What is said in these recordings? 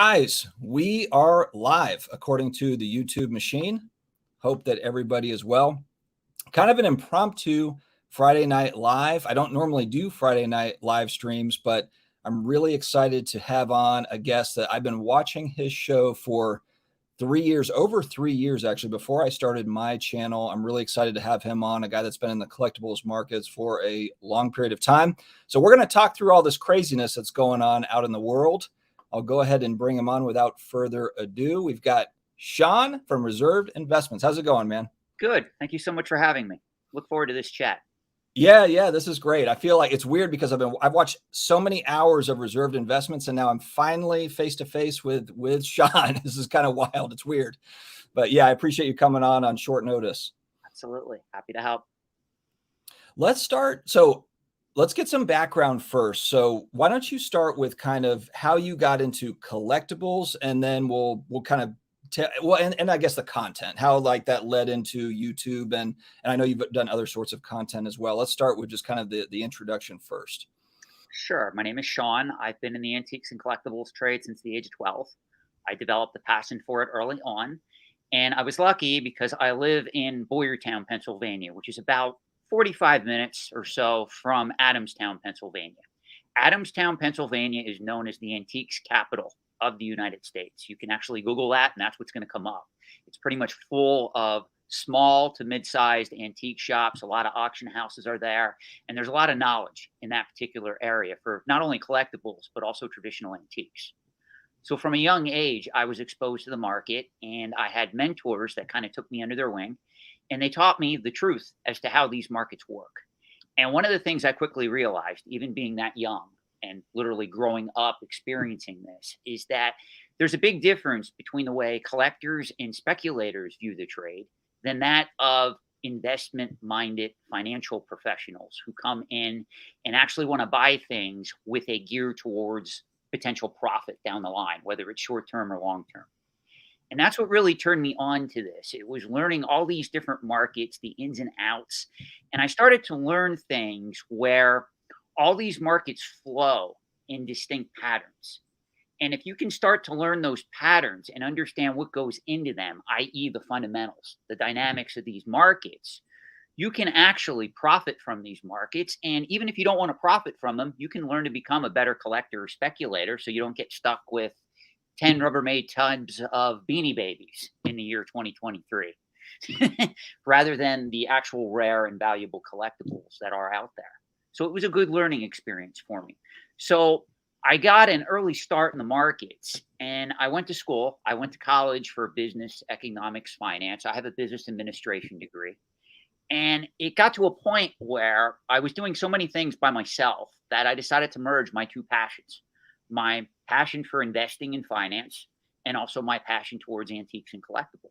Guys, we are live according to the YouTube machine. Hope that everybody is well. Kind of an impromptu Friday night live. I don't normally do Friday night live streams, but I'm really excited to have on a guest that I've been watching his show for 3 years, over 3 years actually, before I started my channel. I'm really excited to have him on, a guy that's been in the collectibles markets for a long period of time. So we're going to talk through all this craziness that's going on out in the world. I'll go ahead and bring him on without further ado. We've got Shawn from Reserved Investments. How's it going, man? Good. Thank you so much for having me. Look forward to this chat. Yeah, this is great. I feel like it's weird because I've watched so many hours of Reserved Investments, and now I'm finally face to face with Shawn. This is kind of wild. It's weird, but yeah, I appreciate you coming on short notice. Absolutely, happy to help. Let's start. So let's get some background first. So why don't you start with kind of how you got into collectibles, and then we'll kind of and I guess the content, how like that led into YouTube, and I know you've done other sorts of content as well. Let's start with just kind of the introduction first. Sure. My name is Shawn. I've been in the antiques and collectibles trade since the age of 12. I developed a passion for it early on, and I was lucky because I live in Boyertown, Pennsylvania, which is about 45 minutes or so from Adamstown, Pennsylvania. Adamstown, Pennsylvania is known as the antiques capital of the United States. You can actually Google that, and that's what's going to come up. It's pretty much full of small to mid-sized antique shops. A lot of auction houses are there, and there's a lot of knowledge in that particular area for not only collectibles, but also traditional antiques. So from a young age, I was exposed to the market, and I had mentors that kind of took me under their wing, and they taught me the truth as to how these markets work. And one of the things I quickly realized, even being that young and literally growing up experiencing this, is that there's a big difference between the way collectors and speculators view the trade than that of investment-minded financial professionals who come in and actually want to buy things with a gear towards potential profit down the line, whether it's short-term or long-term. And that's what really turned me on to this. It was learning all these different markets, the ins and outs. And I started to learn things where all these markets flow in distinct patterns. And if you can start to learn those patterns and understand what goes into them, i.e. the fundamentals, the dynamics of these markets, you can actually profit from these markets. And even if you don't want to profit from them, you can learn to become a better collector or speculator so you don't get stuck with 10 Rubbermaid tubs of Beanie Babies in the year 2023, rather than the actual rare and valuable collectibles that are out there. So it was a good learning experience for me. So I got an early start in the markets, and I went to school. I went to college for business, economics, finance. I have a business administration degree. And it got to a point where I was doing so many things by myself that I decided to merge my two passions, my passion for investing in finance and also my passion towards antiques and collectibles.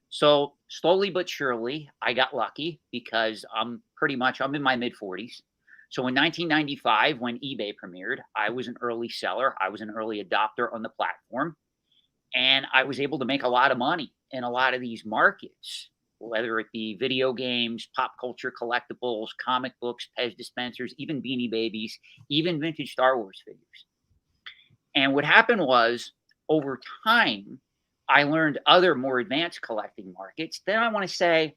So slowly but surely, I got lucky because I'm in my mid-40s. So in 1995, when eBay premiered, I was an early seller. I was an early adopter on the platform. And I was able to make a lot of money in a lot of these markets, whether it be video games, pop culture collectibles, comic books, Pez dispensers, even Beanie Babies, even vintage Star Wars figures. And what happened was, over time, I learned other more advanced collecting markets. Then I want to say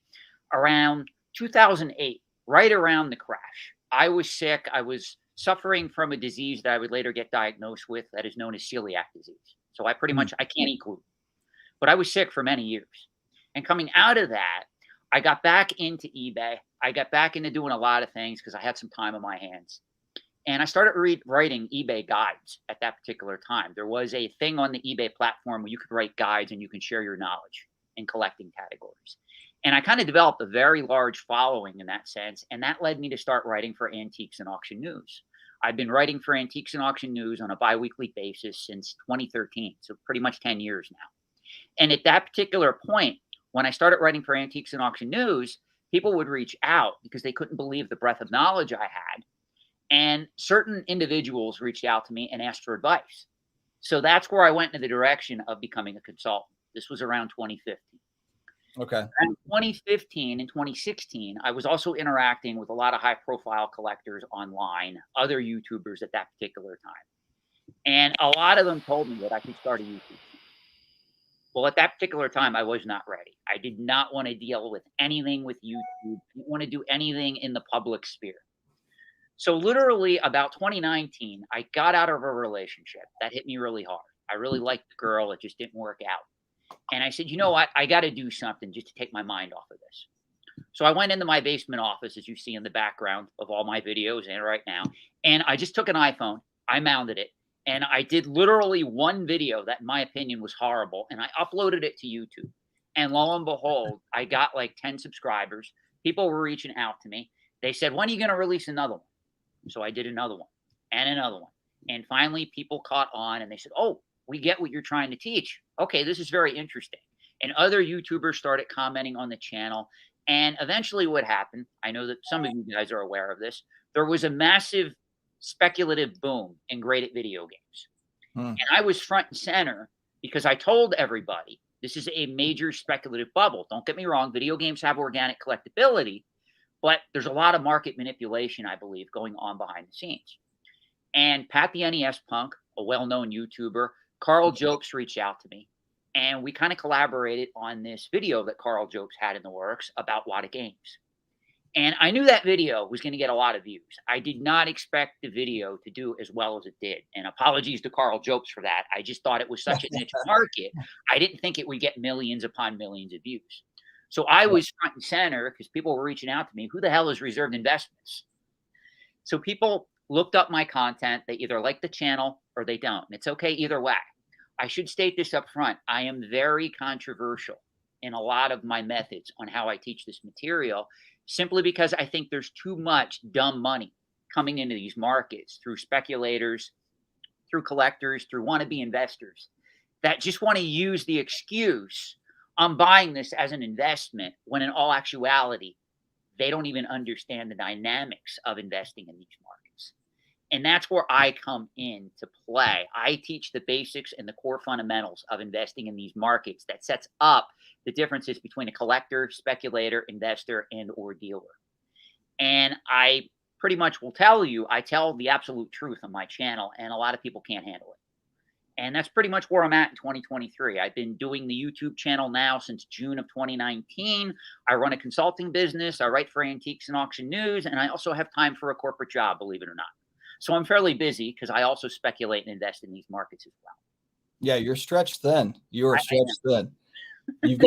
around 2008, right around the crash, I was sick. I was suffering from a disease that I would later get diagnosed with that is known as celiac disease. So I can't eat gluten, but I was sick for many years. And coming out of that, I got back into eBay. I got back into doing a lot of things because I had some time on my hands. And I started writing eBay guides at that particular time. There was a thing on the eBay platform where you could write guides and you can share your knowledge in collecting categories. And I kind of developed a very large following in that sense. And that led me to start writing for Antiques and Auction News. I've been writing for Antiques and Auction News on a biweekly basis since 2013. So pretty much 10 years now. And at that particular point, when I started writing for Antiques and Auction News, people would reach out because they couldn't believe the breadth of knowledge I had. And certain individuals reached out to me and asked for advice. So that's where I went in the direction of becoming a consultant. This was around 2015. Okay. Around 2015 and 2016, I was also interacting with a lot of high-profile collectors online, other YouTubers at that particular time. And a lot of them told me that I should start a YouTube channel. Well, at that particular time, I was not ready. I did not want to deal with anything with YouTube. I didn't want to do anything in the public sphere. So literally about 2019, I got out of a relationship that hit me really hard. I really liked the girl. It just didn't work out. And I said, you know what? I got to do something just to take my mind off of this. So I went into my basement office, as you see in the background of all my videos and right now, and I just took an iPhone, I mounted it, and I did literally one video that, in my opinion, was horrible, and I uploaded it to YouTube. And lo and behold, I got like 10 subscribers. People were reaching out to me. They said, when are you going to release another one? So I did another one and another one. And finally, people caught on and they said, oh, we get what you're trying to teach. Okay, this is very interesting. And other YouTubers started commenting on the channel. And eventually what happened, I know that some of you guys are aware of this, there was a massive speculative boom in graded video games. And I was front and center because I told everybody, this is a major speculative bubble. Don't get me wrong, video games have organic collectability, but there's a lot of market manipulation, I believe, going on behind the scenes. And Pat the NES Punk, a well-known YouTuber, Carl Jopes reached out to me. And we kind of collaborated on this video that Carl Jopes had in the works about Lot of Games. And I knew that video was going to get a lot of views. I did not expect the video to do as well as it did. And apologies to Carl Jopes for that. I just thought it was such a niche market. I didn't think it would get millions upon millions of views. So I was front and center because people were reaching out to me. Who the hell is Reserved Investments? So people looked up my content. They either like the channel or they don't. And it's okay either way. I should state this up front. I am very controversial in a lot of my methods on how I teach this material, simply because I think there's too much dumb money coming into these markets through speculators, through collectors, through wannabe investors that just want to use the excuse, I'm buying this as an investment, when in all actuality, they don't even understand the dynamics of investing in these markets. And that's where I come in to play. I teach the basics and the core fundamentals of investing in these markets that sets up the differences between a collector, speculator, investor, and or dealer. And I pretty much will tell you, I tell the absolute truth on my channel, and a lot of people can't handle it. And that's pretty much where I'm at in 2023. I've been doing the YouTube channel now since June of 2019. I run a consulting business. I write for Antiques and Auction News, and I also have time for a corporate job, believe it or not. So I'm fairly busy because I also speculate and invest in these markets as well. Yeah, you're stretched thin. You are stretched thin. You've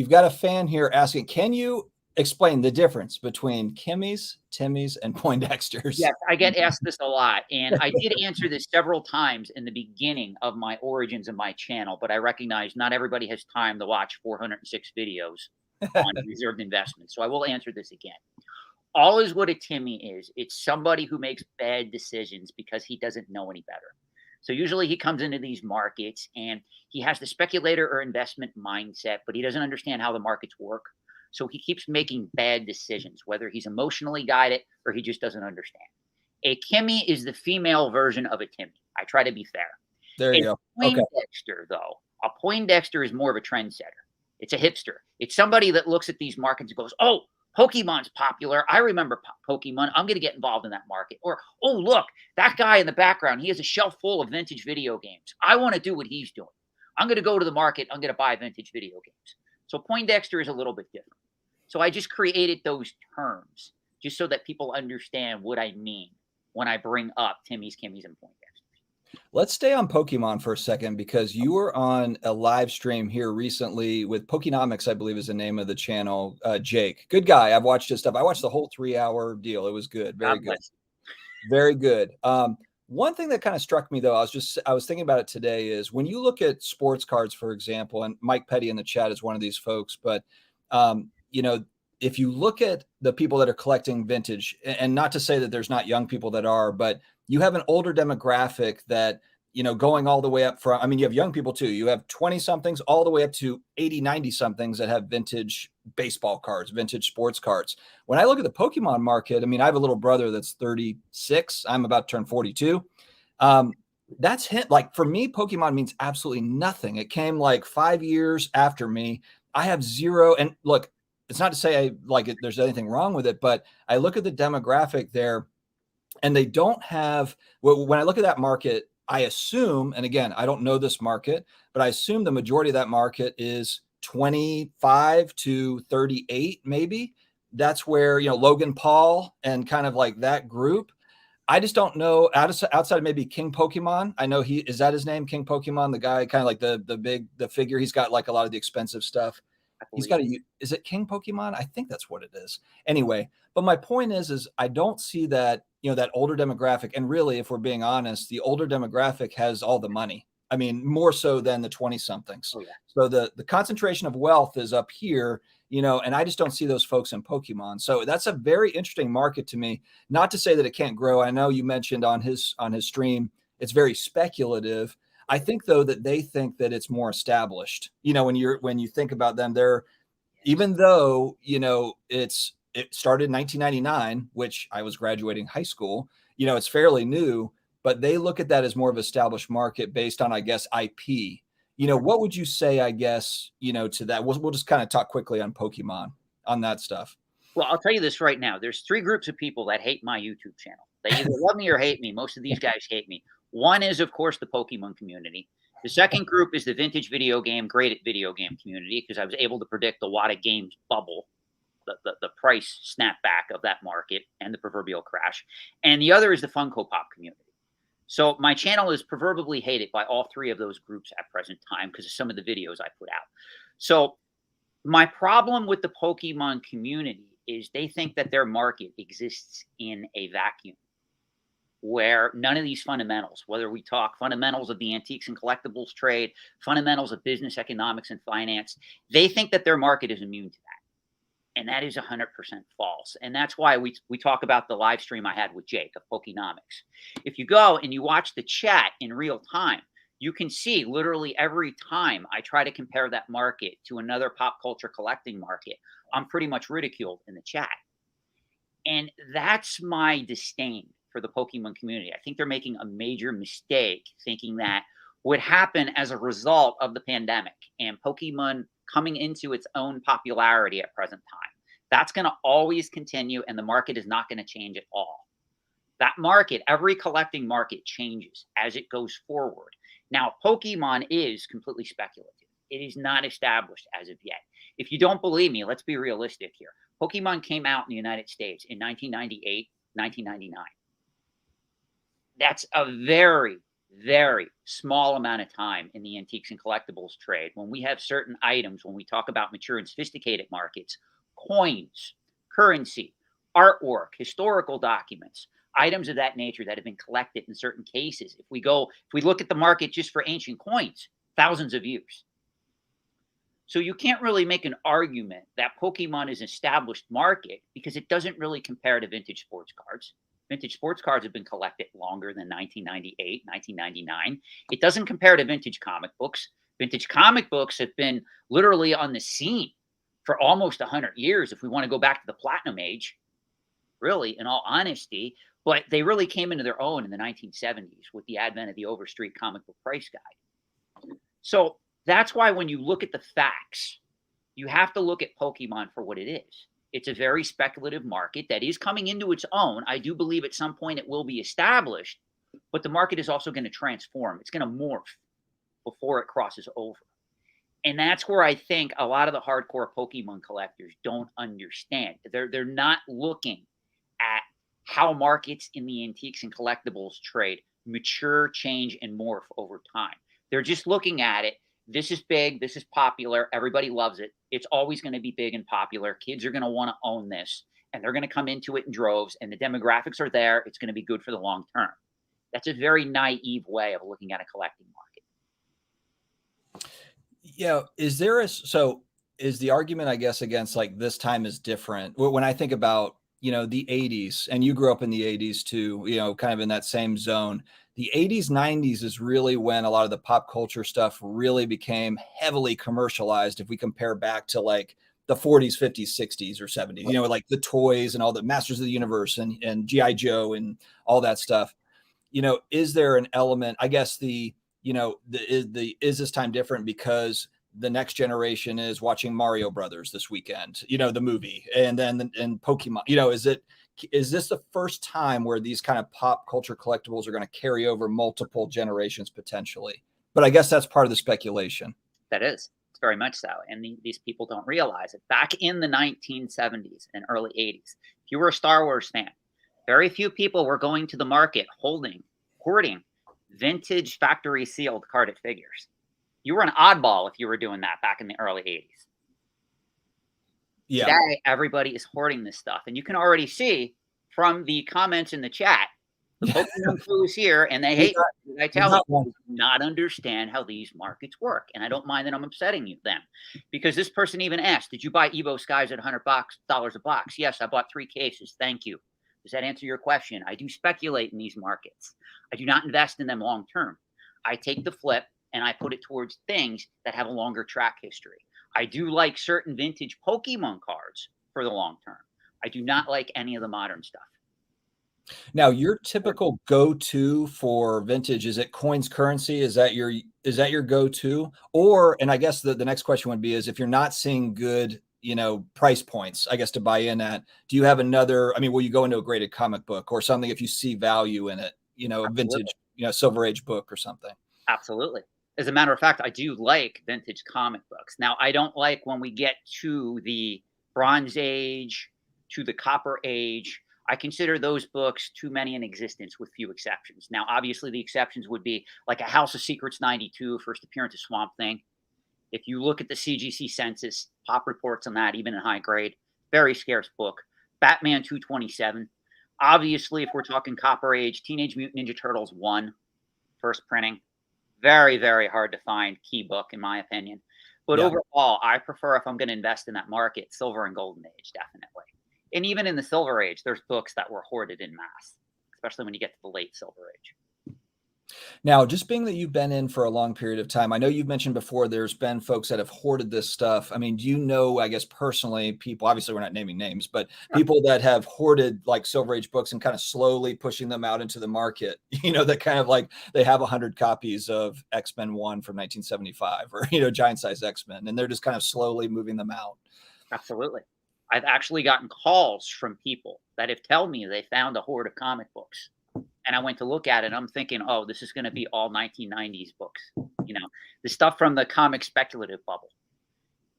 got a fan here asking, can you explain the difference between Kimmys, Timmys, and Poindexters? Yes, I get asked this a lot, and I did answer this several times in the beginning of my origins of my channel, but I recognize not everybody has time to watch 406 videos on reserved investments, so I will answer this again. All is what a Timmy is. It's somebody who makes bad decisions because he doesn't know any better. So usually he comes into these markets and he has the speculator or investment mindset, but he doesn't understand how the markets work. So he keeps making bad decisions, whether he's emotionally guided or he just doesn't understand. A Kimmy is the female version of a Timmy. I try to be fair. There you go. Poindexter, though, a Poindexter is more of a trendsetter. It's a hipster. It's somebody that looks at these markets and goes, oh, Pokemon's popular. I remember Pokemon. I'm going to get involved in that market. Or, oh, look, that guy in the background, he has a shelf full of vintage video games. I want to do what he's doing. I'm going to go to the market. I'm going to buy vintage video games. So Poindexter is a little bit different. So I just created those terms just so that people understand what I mean when I bring up Timmys, Kimmys, and Poindexters. Let's stay on Pokemon for a second, because you were on a live stream here recently with Pokenomics, I believe is the name of the channel. Jake, good guy. I've watched his stuff. I watched the whole 3-hour deal. It was good. Very good. Very good. One thing that kind of struck me, though, I was thinking about it today, is when you look at sports cards, for example, and Mike Petty in the chat is one of these folks, but you know, if you look at the people that are collecting vintage, and not to say that there's not young people that are, but you have an older demographic that, you know, going all the way up from, I mean, you have young people too. You have 20 somethings all the way up to 80, 90 somethings that have vintage baseball cards, vintage sports cards. When I look at the Pokemon market, I mean, I have a little brother that's 36. I'm about to turn 42. That's him. Like, for me, Pokemon means absolutely nothing. It came like 5 years after me. I have zero. And look, it's not to say there's anything wrong with it, but I look at the demographic there, and they don't have, when I look at that market, I assume, and again, I don't know this market, but I assume the majority of that market is 25 to 38, maybe. That's where, Logan Paul and kind of like that group. I just don't know outside of maybe King Pokemon. I know is that his name, King Pokemon, the guy kind of like the figure. He's got like a lot of the expensive stuff. He's got is it King Pokemon? I think that's what it is. Anyway, but my point is I don't see that, that older demographic. And really, if we're being honest, the older demographic has all the money. I mean, more so than the 20 somethings. Oh, yeah. So the concentration of wealth is up here, and I just don't see those folks in Pokemon. So that's a very interesting market to me. Not to say that it can't grow. I know you mentioned on his stream, it's very speculative. I think though that they think that it's more established. When you think about them, even though, it started in 1999, which I was graduating high school, it's fairly new, but they look at that as more of an established market based on, I guess, IP. What would you say, I guess, to that? We'll just kind of talk quickly on Pokemon, on that stuff. Well, I'll tell you this right now. There's 3 groups of people that hate my YouTube channel. They either love me or hate me. Most of these guys hate me. One is, of course, the Pokemon community. The second group is the vintage video game, graded video game community, because I was able to predict the Wada Games bubble, the price snapback of that market and the proverbial crash. And the other is the Funko Pop community. So my channel is proverbially hated by all 3 of those groups at present time because of some of the videos I put out. So my problem with the Pokemon community is they think that their market exists in a vacuum where none of these fundamentals, whether we talk fundamentals of the antiques and collectibles trade, fundamentals of business, economics, and finance, they think that their market is immune to that. And that is 100% false. And that's why we talk about the live stream I had with Jake of Pokenomics. If you go and you watch the chat in real time, you can see literally every time I try to compare that market to another pop culture collecting market, I'm pretty much ridiculed in the chat. And that's my disdain for the Pokemon community. I think they're making a major mistake thinking that would happen as a result of the pandemic and Pokemon coming into its own popularity at present time. That's going to always continue, and the market is not going to change at all. That market, every collecting market changes as it goes forward. Now, Pokemon is completely speculative. It is not established as of yet. If you don't believe me, let's be realistic here. Pokemon came out in the United States in 1998, 1999. That's a very, very small amount of time in the antiques and collectibles trade when we have certain items, when we talk about mature and sophisticated markets, coins, currency, artwork, historical documents, items of that nature that have been collected in certain cases. If we look at the market just for ancient coins, thousands of years. So you can't really make an argument that Pokemon is an established market because it doesn't really compare to vintage sports cards. Vintage sports cards have been collected longer than 1998, 1999. It doesn't compare to vintage comic books. Vintage comic books have been literally on the scene for almost 100 years, if we want to go back to the Platinum Age, really, in all honesty. But they really came into their own in the 1970s with the advent of the Overstreet comic book price guide. So that's why when you look at the facts, you have to look at Pokemon for what it is. It's a very speculative market that is coming into its own. I do believe at some point it will be established, but the market is also going to transform. It's going to morph before it crosses over. And that's where I think a lot of the hardcore Pokemon collectors don't understand. They're not looking at how markets in the antiques and collectibles trade mature, change, and morph over time. They're just looking at it. This is big. This is popular. Everybody loves it. It's always going to be big and popular. Kids are going to want to own this, and they're going to come into it in droves, and the demographics are there. It's going to be good for the long term. That's a very naive way of looking at a collecting market. Yeah. Is the argument, I guess, against like this time is different? When I think about, the 80s, and you grew up in the 80s too, kind of in that same zone. The 80s, 90s is really when a lot of the pop culture stuff really became heavily commercialized. If we compare back to like the 40s, 50s, 60s, or 70s, like the toys and all the Masters of the Universe and G.I. Joe and all that stuff. Is there an element, I guess is this time different because the next generation is watching Mario Brothers this weekend, the movie, and Pokemon, is this the first time where these kind of pop culture collectibles are going to carry over multiple generations potentially? But I guess that's part of the speculation. That is. It's very much so. And these people don't realize it. Back in the 1970s and early 80s, if you were a Star Wars fan, very few people were going to the market hoarding vintage factory sealed carded figures. You were an oddball if you were doing that back in the early 80s. Yeah. Today, everybody is hoarding this stuff. And you can already see from the comments in the chat, the Pokemon crew is here and they hate me. I tell them, do not understand how these markets work. And I don't mind that I'm upsetting them, because this person even asked, did you buy Evo Skies at $100 a box? Yes, I bought 3 cases. Thank you. Does that answer your question? I do speculate in these markets. I do not invest in them long term. I take the flip and I put it towards things that have a longer track history. I do like certain vintage Pokemon cards for the long term. I do not like any of the modern stuff. Now, your typical go-to for vintage, is it coins currency? Is that your go-to? Or, and I guess the next question would be, is if you're not seeing good, price points, I guess, to buy in at, do you have another, will you go into a graded comic book or something if you see value in it, a vintage, Silver Age book or something? Absolutely. As a matter of fact, I do like vintage comic books. Now, I don't like when we get to the Bronze Age, to the Copper Age. I consider those books too many in existence with few exceptions. Now, obviously, the exceptions would be like a House of Secrets 92, first appearance of Swamp Thing. If you look at the CGC census, pop reports on that, even in high grade, very scarce book. Batman 227. Obviously, if we're talking Copper Age, Teenage Mutant Ninja Turtles 1, first printing. Very, very hard to find key book, in my opinion. But overall, I prefer, if I'm going to invest in that market, Silver and Golden Age, definitely. And even in the Silver Age, there's books that were hoarded in mass, especially when you get to the late Silver Age. Now, just being that you've been in for a long period of time, I know you've mentioned before there's been folks that have hoarded this stuff. Do you know, I guess, personally, people, obviously we're not naming names, but people that have hoarded like Silver Age books and kind of slowly pushing them out into the market, that kind of like they have 100 copies of X-Men 1 from 1975 or, giant size X-Men, and they're just kind of slowly moving them out. Absolutely. I've actually gotten calls from people that have told me they found a hoard of comic books. And I went to look at it, and I'm thinking, oh, this is going to be all 1990s books, the stuff from the comic speculative bubble.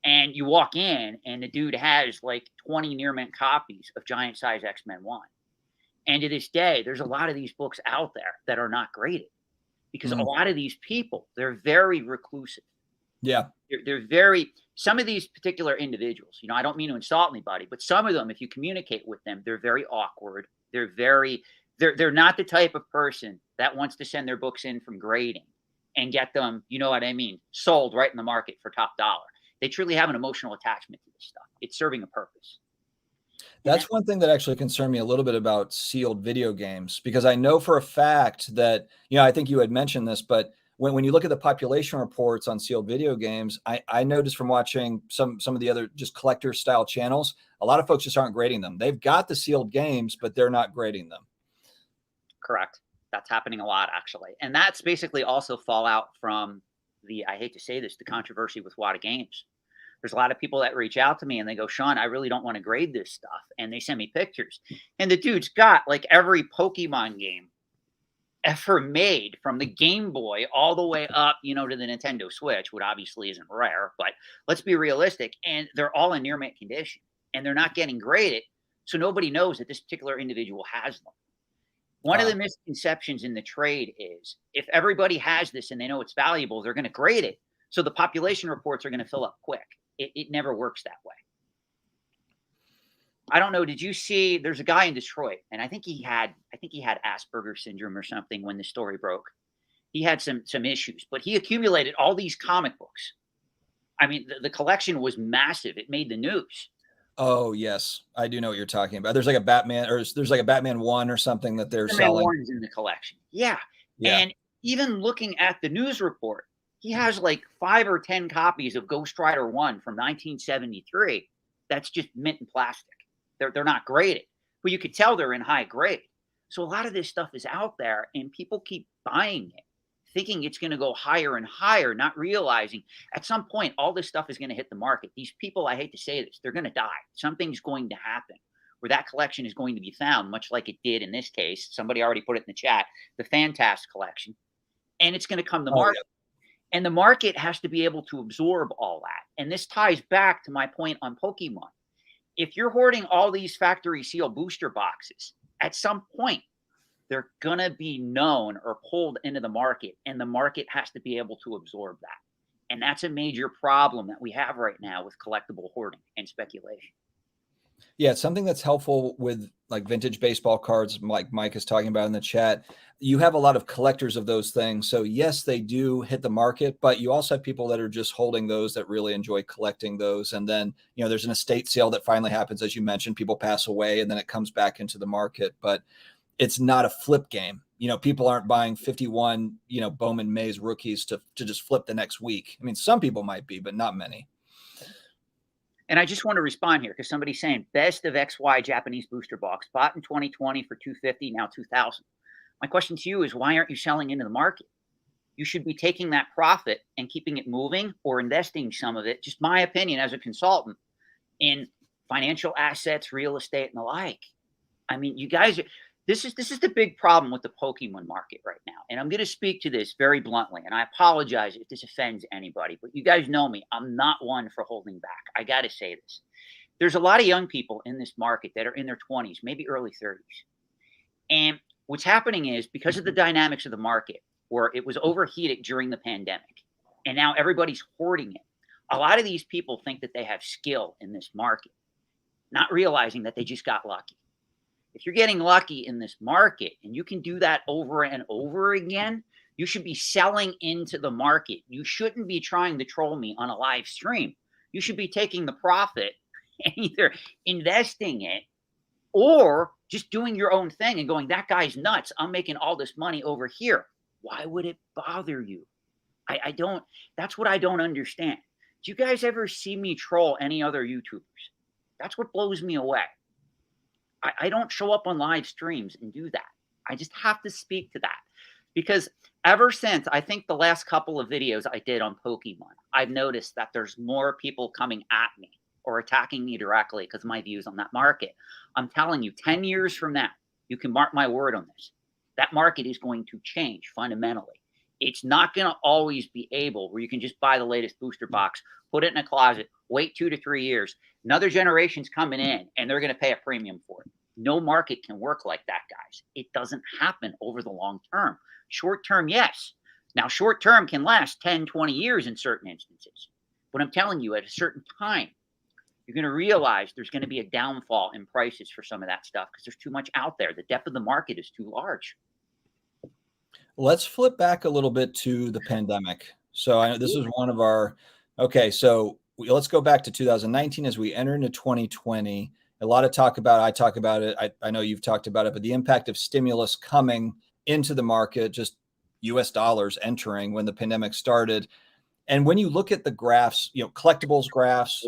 And you walk in, and the dude has like 20 near mint copies of giant size X-Men 1. And to this day, there's a lot of these books out there that are not graded, because a lot of these people, they're very reclusive. Yeah. They're very, some of these particular individuals, I don't mean to insult anybody, but some of them, if you communicate with them, they're very awkward. They're not the type of person that wants to send their books in from grading and get them, sold right in the market for top dollar. They truly have an emotional attachment to this stuff. It's serving a purpose. That's one thing that actually concerned me a little bit about sealed video games, because I know for a fact that, I think you had mentioned this, but when you look at the population reports on sealed video games, I noticed from watching some of the other just collector style channels, a lot of folks just aren't grading them. They've got the sealed games, but they're not grading them. Correct. That's happening a lot, actually. And that's basically also fallout from I hate to say this, the controversy with Wada Games. There's a lot of people that reach out to me and they go, Shawn, I really don't want to grade this stuff. And they send me pictures. And the dude's got like every Pokemon game ever made, from the Game Boy all the way up, to the Nintendo Switch, which obviously isn't rare, but let's be realistic. And they're all in near mint condition and they're not getting graded. So nobody knows that this particular individual has them. One of the misconceptions in the trade is if everybody has this and they know it's valuable, they're going to grade it. So the population reports are going to fill up quick. It never works that way. I don't know. Did you see, there's a guy in Detroit, and I think he had Asperger's syndrome or something when the story broke. He had some issues, but he accumulated all these comic books. The collection was massive. It made the news. Oh, yes. I do know what you're talking about. There's like a Batman, or there's like a Batman 1 or something that they're selling. Batman 1 is in the collection. Yeah. And even looking at the news report, he has like 5 or 10 copies of Ghost Rider 1 from 1973. That's just mint and plastic. They're not graded, but you could tell they're in high grade. So a lot of this stuff is out there and people keep buying it, thinking it's going to go higher and higher, not realizing at some point all this stuff is going to hit the market. These people, I hate to say this, they're going to die. Something's going to happen where that collection is going to be found, much like it did in this case. Somebody already put it in the chat, the Fantastic collection, and it's going to come to market. And the market has to be able to absorb all that. And this ties back to my point on Pokemon. If you're hoarding all these factory seal booster boxes, at some point, they're going to be known or pulled into the market, and the market has to be able to absorb that. And that's a major problem that we have right now with collectible hoarding and speculation. Yeah, it's something that's helpful with like vintage baseball cards, like Mike is talking about in the chat. You have a lot of collectors of those things. So yes, they do hit the market, but you also have people that are just holding those that really enjoy collecting those. And then, you know, there's an estate sale that finally happens, as you mentioned, people pass away and then it comes back into the market. But it's not a flip game. You know, people aren't buying 51, you know, Bowman Mays rookies to just flip the next week. I mean, some people might be, but not many. And I just want to respond here because somebody's saying best of XY Japanese booster box bought in 2020 for 250, now 2000. My question to you is, why aren't you selling into the market? You should be taking that profit and keeping it moving or investing some of it, just my opinion as a consultant, in financial assets, real estate, and the like. I mean, you guys, this is the big problem with the Pokemon market right now. And I'm going to speak to this very bluntly, and I apologize if this offends anybody, but you guys know me. I'm not one for holding back. I got to say this. There's a lot of young people in this market that are in their 20s, maybe early 30s. And what's happening is, because of the dynamics of the market, where it was overheated during the pandemic, and now everybody's hoarding it, a lot of these people think that they have skill in this market, not realizing that they just got lucky. If you're getting lucky in this market and you can do that over and over again, you should be selling into the market. You shouldn't be trying to troll me on a live stream. You should be taking the profit and either investing it or just doing your own thing and going, that guy's nuts. I'm making all this money over here. Why would it bother you? I don't, that's what I don't understand. Do you guys ever see me troll any other YouTubers? That's what blows me away. I don't show up on live streams and do that. I just have to speak to that, because ever since, I think the last couple of videos I did on Pokemon, I've noticed that there's more people coming at me or attacking me directly because of my views on that market. I'm telling you, 10 years from now, you can mark my word on this, that market is going to change fundamentally. It's not going to always be able where you can just buy the latest booster box, put it in a closet, wait 2 to 3 years. Another generation's coming in and they're going to pay a premium for it. No market can work like that, guys. It doesn't happen over the long term. Short term, yes. Now, short term can last 10, 20 years in certain instances. But I'm telling you, at a certain time, you're going to realize there's going to be a downfall in prices for some of that stuff because there's too much out there. The depth of the market is too large. Let's flip back a little bit to the pandemic. So I know this is one of our, okay, so let's go back to 2019 as we enter into 2020. A lot of talk about, I talk about it, I know you've talked about it, but the impact of stimulus coming into the market, just US dollars entering when the pandemic started. And when you look at the graphs, you know, collectibles graphs,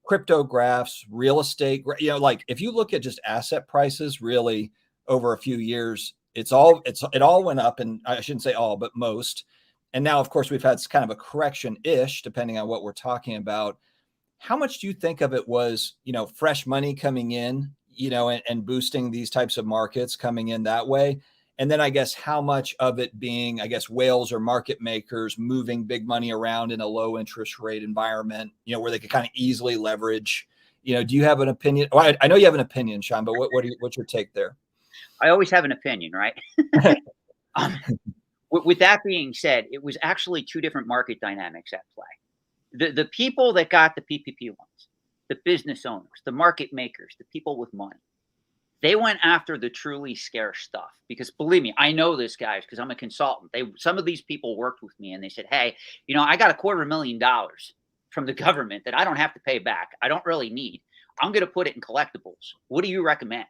crypto graphs, real estate, you know, like if you look at just asset prices really over a few years, it all went up, and I shouldn't say all, but most. And now, of course, we've had kind of a correction-ish, depending on what we're talking about. How much do you think of it was, you know, fresh money coming in, you know, and boosting these types of markets coming in that way? And then I guess how much of it being, I guess, whales or market makers moving big money around in a low interest rate environment, you know, where they could kind of easily leverage, you know, do you have an opinion? Well, I know you have an opinion, Shawn, but what's your take there? I always have an opinion, right? With that being said, it was actually two different market dynamics at play. The people that got the PPP loans, the business owners, the market makers, the people with money, they went after the truly scarce stuff. Because believe me, I know this, guys, because I'm a consultant. Some of these people worked with me and they said, hey, you know, I got $250,000 from the government that I don't have to pay back. I don't really need. I'm going to put it in collectibles. What do you recommend?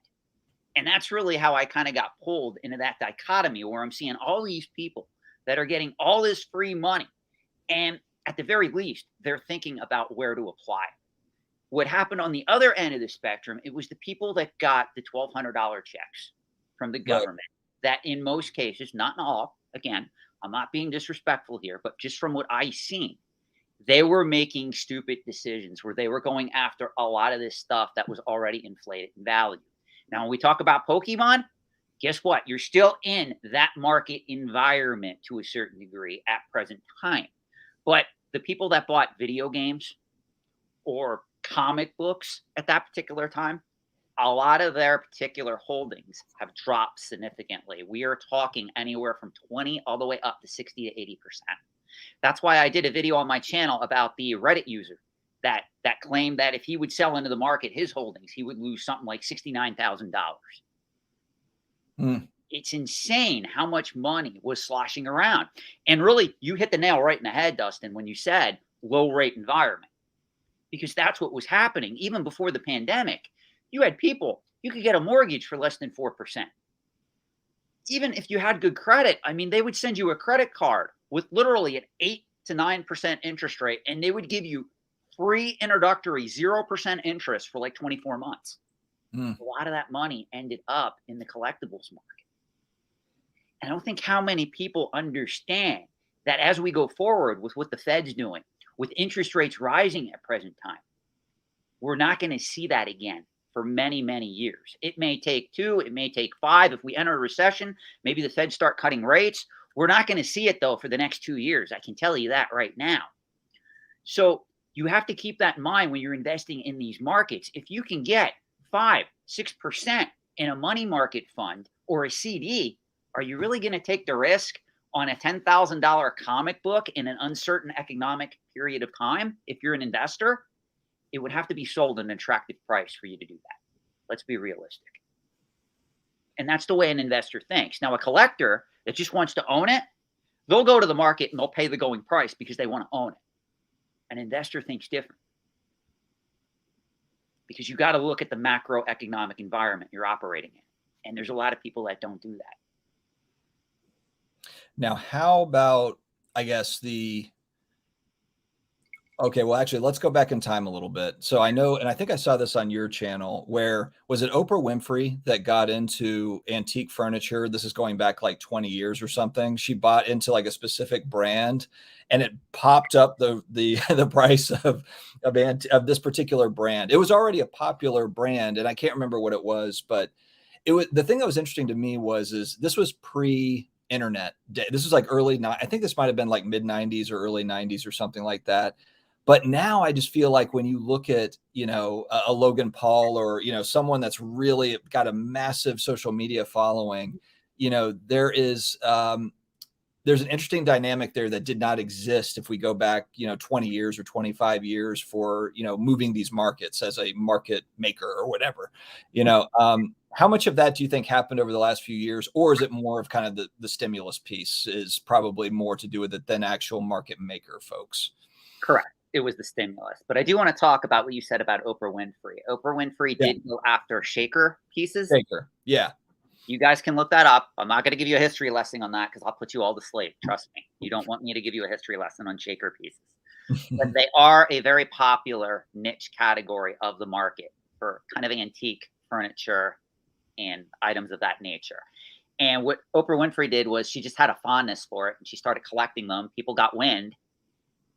And that's really how I kind of got pulled into that dichotomy where I'm seeing all these people that are getting all this free money. And at the very least, they're thinking about where to apply. What happened on the other end of the spectrum, it was the people that got the $1,200 checks from the government that in most cases, not in all, again, I'm not being disrespectful here, but just from what I've seen, They were making stupid decisions where they were going after a lot of this stuff that was already inflated in value. Now, when we talk about Pokemon, guess what? You're still in that market environment to a certain degree at present time. But the people that bought video games or comic books at that particular time, a lot of their particular holdings have dropped significantly. We are talking anywhere from 20 all the way up to 60 to 80%. That's why I did a video on my channel about the Reddit user that claimed that if he would sell into the market his holdings, he would lose something like $69,000. It's insane how much money was sloshing around. And really, you hit the nail right in the head, Dustin, when you said low rate environment, because that's what was happening. Even before the pandemic, you had people, you could get a mortgage for less than 4%. Even if you had good credit, I mean, they would send you a credit card with literally an 8 to 9% interest rate, and they would give you free introductory 0% interest for like 24 months. A lot of that money ended up in the collectibles market. I don't think how many people understand that as we go forward with what the Fed's doing, with interest rates rising at present time, we're not going to see that again for many, many years. It may take 2, it may take 5. If we enter a recession, maybe the Fed start cutting rates. We're not going to see it, though, for the next 2 years. I can tell you that right now. So you have to keep that in mind when you're investing in these markets. If you can get 5, 6% in a money market fund or a CD, are you really going to take the risk on a $10,000 comic book in an uncertain economic period of time? If you're an investor, it would have to be sold at an attractive price for you to do that. Let's be realistic. And that's the way an investor thinks. Now, a collector that just wants to own it, they'll go to the market and they'll pay the going price because they want to own it. An investor thinks different, because you got to look at the macroeconomic environment you're operating in. And there's a lot of people that don't do that. Now, how about, I guess, okay, well, actually, let's go back in time a little bit. So I know, and I think I saw this on your channel, where was it Oprah Winfrey that got into antique furniture? This is going back like 20 years or something. She bought into like a specific brand, and it popped up the price of this particular brand. It was already a popular brand, and I can't remember what it was, but it was, the thing that was interesting to me is this was pre-internet day. This was like I think this might have been like mid 90s or early 90s or something like that. But now I just feel like when you look at, a Logan Paul or, someone that's really got a massive social media following, there's an interesting dynamic there that did not exist if we go back, 20 years or 25 years for, moving these markets as a market maker or whatever, how much of that do you think happened over the last few years? Or is it more of kind of the stimulus piece is probably more to do with it than actual market maker folks? Correct. It was the stimulus. But I do want to talk about what you said about Oprah Winfrey. Oprah Winfrey did go after shaker pieces. Shaker. Yeah. You guys can look that up. I'm not going to give you a history lesson on that because I'll put you all to sleep. Trust me. You don't want me to give you a history lesson on shaker pieces. But they are a very popular niche category of the market for kind of antique furniture and items of that nature. And what Oprah Winfrey did was she just had a fondness for it, and she started collecting them. People got wind.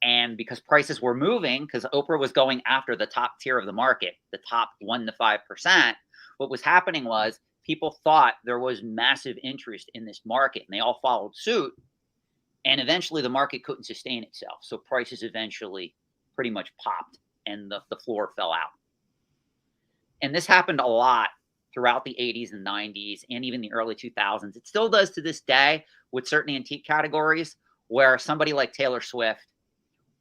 And because prices were moving, because Oprah was going after the top tier of the market, the top 1 to 5%, what was happening was people thought there was massive interest in this market, and they all followed suit. And eventually the market couldn't sustain itself. So prices eventually pretty much popped and the floor fell out. And this happened a lot throughout the 80s and 90s and even the early 2000s. It still does to this day with certain antique categories, where somebody like Taylor Swift,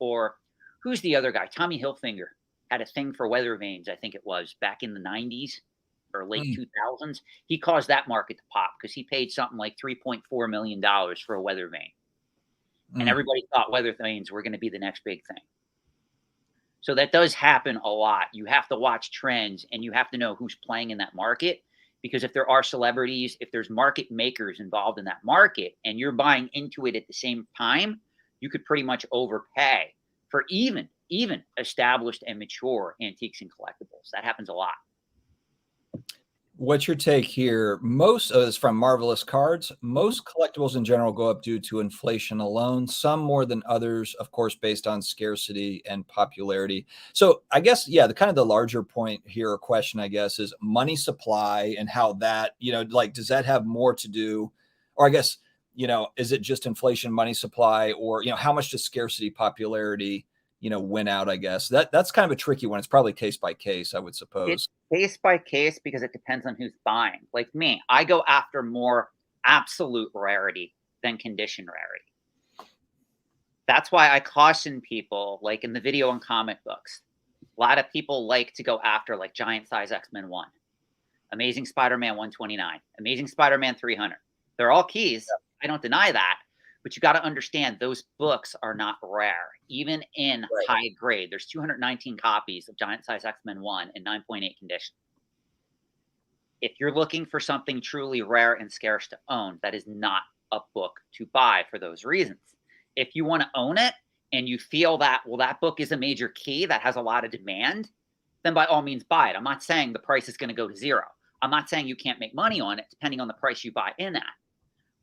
or who's the other guy? Tommy Hilfiger had a thing for weather vanes, I think it was, back in the 90s or late 2000s. He caused that market to pop because he paid something like $3.4 million for a weather vane. And everybody thought weather vanes were going to be the next big thing. So that does happen a lot. You have to watch trends, and you have to know who's playing in that market, because if there are celebrities, if there's market makers involved in that market, and you're buying into it at the same time, you could pretty much overpay for even established and mature antiques and collectibles. That happens a lot. What's your take here? Most is from Marvelous Cards. Most collectibles in general go up due to inflation alone, some more than others, of course, based on scarcity and popularity. So I guess, yeah, the kind of the larger point here or question, I guess, is money supply and how that, like, does that have more to do, or I guess, is it just inflation, money supply, or, how much does scarcity, popularity, win out, I guess? That's kind of a tricky one. It's probably case by case, I would suppose. It's case by case because it depends on who's buying. Like me, I go after more absolute rarity than condition rarity. That's why I caution people, like in the video and comic books. A lot of people like to go after like giant size X-Men 1, Amazing Spider-Man 129, Amazing Spider-Man 300. They're all keys. I don't deny that. But you got to understand those books are not rare, even in high grade. There's 219 copies of Giant Size X-Men 1 in 9.8 condition. If you're looking for something truly rare and scarce to own, that is not a book to buy for those reasons. If you want to own it and you feel that, well, that book is a major key that has a lot of demand, then by all means buy it. I'm not saying the price is going to go to zero. I'm not saying you can't make money on it depending on the price you buy in at.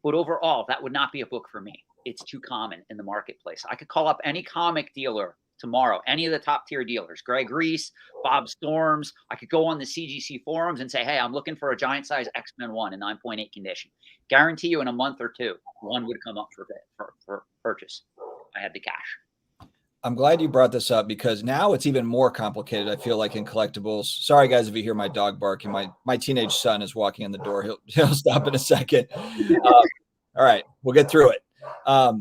But overall, that would not be a book for me. It's too common in the marketplace. I could call up any comic dealer tomorrow, any of the top tier dealers, Greg Reese, Bob Storms. I could go on the CGC forums and say, hey, I'm looking for a giant size X-Men 1 in 9.8 condition. Guarantee you in a month or two, one would come up for purchase. I had the cash. I'm glad you brought this up because now it's even more complicated. I feel like in collectibles. Sorry, guys, if you hear my dog barking. My teenage son is walking in the door. He'll stop in a second. All right, we'll get through it. Okay,